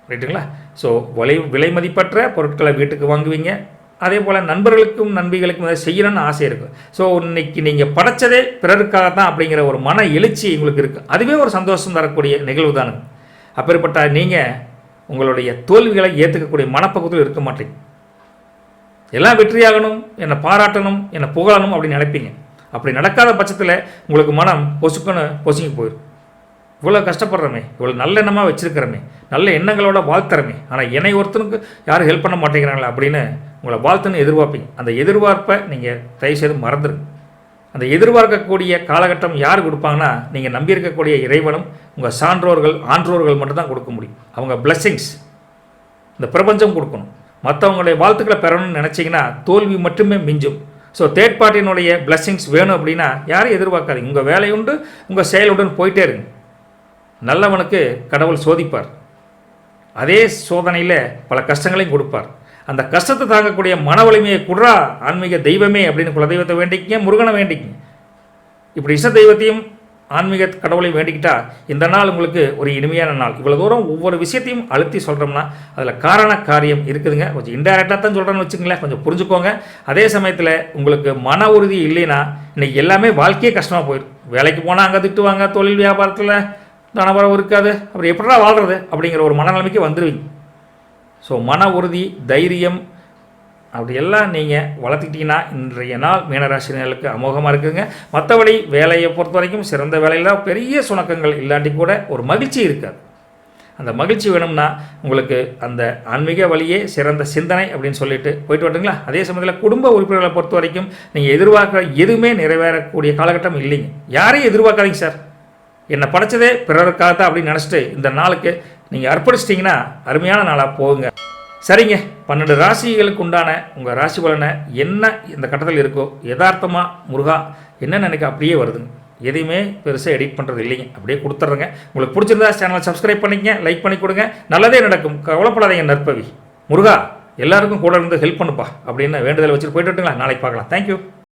ரைட்டுங்களா? ஸோ விலை மதிப்பற்ற பொருட்களை வீட்டுக்கு வாங்குவீங்க. அதே போல் நண்பர்களுக்கும் நண்பிகளுக்கும் அதை செய்யணும்னு ஆசை இருக்குது. ஸோ இன்னைக்கு நீங்கள் படைச்சதே பிறருக்காக தான் அப்படிங்கிற ஒரு மன எழுச்சி உங்களுக்கு இருக்குது. அதுவே ஒரு சந்தோஷம் தரக்கூடிய நிகழ்வு தானுங்க. அப்பேற்பட்ட நீங்கள் உங்களுடைய தோல்விகளை ஏற்றுக்கக்கூடிய மனப்பக்குவத்தில் இருக்க மாட்டீங்க. எல்லாம் வெற்றியாகணும், என்னை பாராட்டணும், என்னை புகழணும் அப்படின்னு நினைப்பீங்க. அப்படி நடக்காத பட்சத்தில் உங்களுக்கு மனம் பொசுங்கி போயிடும். இவ்வளோ கஷ்டப்படுறமே, இவ்வளோ நல்ல எண்ணமாக வச்சுருக்கிறமே, நல்ல எண்ணங்களோட வாழ்த்துறமே, ஆனால் என்னை ஒருத்தனுக்கு யாரும் ஹெல்ப் பண்ண மாட்டேங்கிறாங்களா அப்படின்னு உங்களை வாழ்த்துன்னு எதிர்பார்ப்பீங்க. அந்த எதிர்பார்ப்பை நீங்கள் தயவுசெய்து மறந்துடுங்க. அந்த எதிர்பார்க்கக்கூடிய காலகட்டம் யார் கொடுப்பாங்கன்னா, நீங்கள் நம்பியிருக்கக்கூடிய இறைவனும் உங்கள் சான்றோர்கள் ஆன்றோர்கள் மட்டும்தான் கொடுக்க முடியும். அவங்க பிளெஸ்ஸிங்ஸ் இந்த பிரபஞ்சம் கொடுக்கணும். மற்றவங்களுடைய வாழ்த்துக்களை பெறணும்னு நினச்சிங்கன்னா தோல்வி மட்டுமே மிஞ்சும். ஸோ தேர்ட் பார்ட்டியினுடைய பிளெஸ்ஸிங்ஸ் வேணும் அப்படின்னா யாரையும் எதிர்பார்க்காதீங்க. உங்கள் வேலையுண்டு, உங்கள் செயலுடன் போயிட்டே இருங்க. நல்லவனுக்கு கடவுள் சோதிப்பார். அதே சோதனையில் பல கஷ்டங்களையும் கொடுப்பார். அந்த கஷ்டத்தை தாங்கக்கூடிய மன வலிமையை குட்ரா ஆன்மீக தெய்வமே அப்படின்னு குலதெய்வத்தை வேண்டிக்கிங்க, முருகனை வேண்டிக்கிங்க. இப்படி இஷ்ட தெய்வத்தையும் ஆன்மீக கடவுளையும் வேண்டிக்கிட்டா இந்த நாள் உங்களுக்கு ஒரு இனிமையான நாள். இவ்வளோ தூரம் ஒவ்வொரு விஷயத்தையும் அழுத்தி சொல்கிறோம்னா அதில் காரண காரியம் இருக்குதுங்க. கொஞ்சம் இன்டைரக்டாக தான் சொல்கிறேன்னு வச்சுங்களேன், கொஞ்சம் புரிஞ்சுக்கோங்க. அதே சமயத்தில் உங்களுக்கு மன உறுதி இல்லைன்னா இன்றைக்கி எல்லாமே வாழ்க்கையே கஷ்டமாக போயிடும். வேலைக்கு போனால் அங்கே திட்டுவாங்க, தொழில் வியாபாரத்தில் தனவரவு இருக்காது, அப்புறம் எப்படா வாழ்கிறது அப்படிங்கிற ஒரு மனநிலைமைக்கு வந்துடுவீங்க. ஸோ மன உறுதி, தைரியம் அப்படியெல்லாம் நீங்கள் வளர்த்துக்கிட்டிங்கன்னா இன்றைய நாள் மீனராசினர்களுக்கு அமோகமாக இருக்குதுங்க. மற்றபடி வேலையை பொறுத்த வரைக்கும் சிறந்த வேலையில் பெரிய சுணக்கங்கள் இல்லாட்டி கூட ஒரு மகிழ்ச்சி இருக்காது. அந்த மகிழ்ச்சி வேணும்னா உங்களுக்கு அந்த ஆன்மீக வழியே சிறந்த சிந்தனை அப்படின்னு சொல்லிட்டு போயிட்டு வரட்டுங்களா. அதே சமயத்தில் குடும்ப உறுப்பினர்களை பொறுத்த வரைக்கும் நீங்கள் எதிர்பார்க்குற எதுவுமே நிறைவேறக்கூடிய காலகட்டம் இல்லைங்க. யாரையும் எதிர்பார்க்காதீங்க சார். என்னை படைச்சதே பிறருக்காக தான் அப்படின்னு நினச்சிட்டு இந்த நாளுக்கு நீங்கள் அர்ப்பணிச்சிட்டிங்கன்னா அருமையான நாளாக போகுங்க. சரிங்க, 12 ராசிகளுக்கு உண்டான உங்கள் ராசி பலனை என்ன இந்த கட்டத்தில் இருக்கோ யதார்த்தமாக முருகா என்ன நினைக்க அப்படியே வருதுங்க. எதையுமே பெருசாக எடிட் பண்ணுறது இல்லைங்க, அப்படியே கொடுத்துட்றேங்க. உங்களுக்கு பிடிச்சிருந்தா சேனலை சப்ஸ்கிரைப் பண்ணிக்கங்க, லைக் பண்ணி கொடுங்க. நல்லதே நடக்கும், கவலைப்படாதீங்க நற்பவி. முருகா எல்லாருக்கும் கூட இருந்து ஹெல்ப் பண்ணுப்பா அப்படின்னு வேண்டுதல் வச்சுட்டு போயிட்டு விட்டுங்களா. நாளைக்கு பார்க்கலாம். தேங்க்யூ.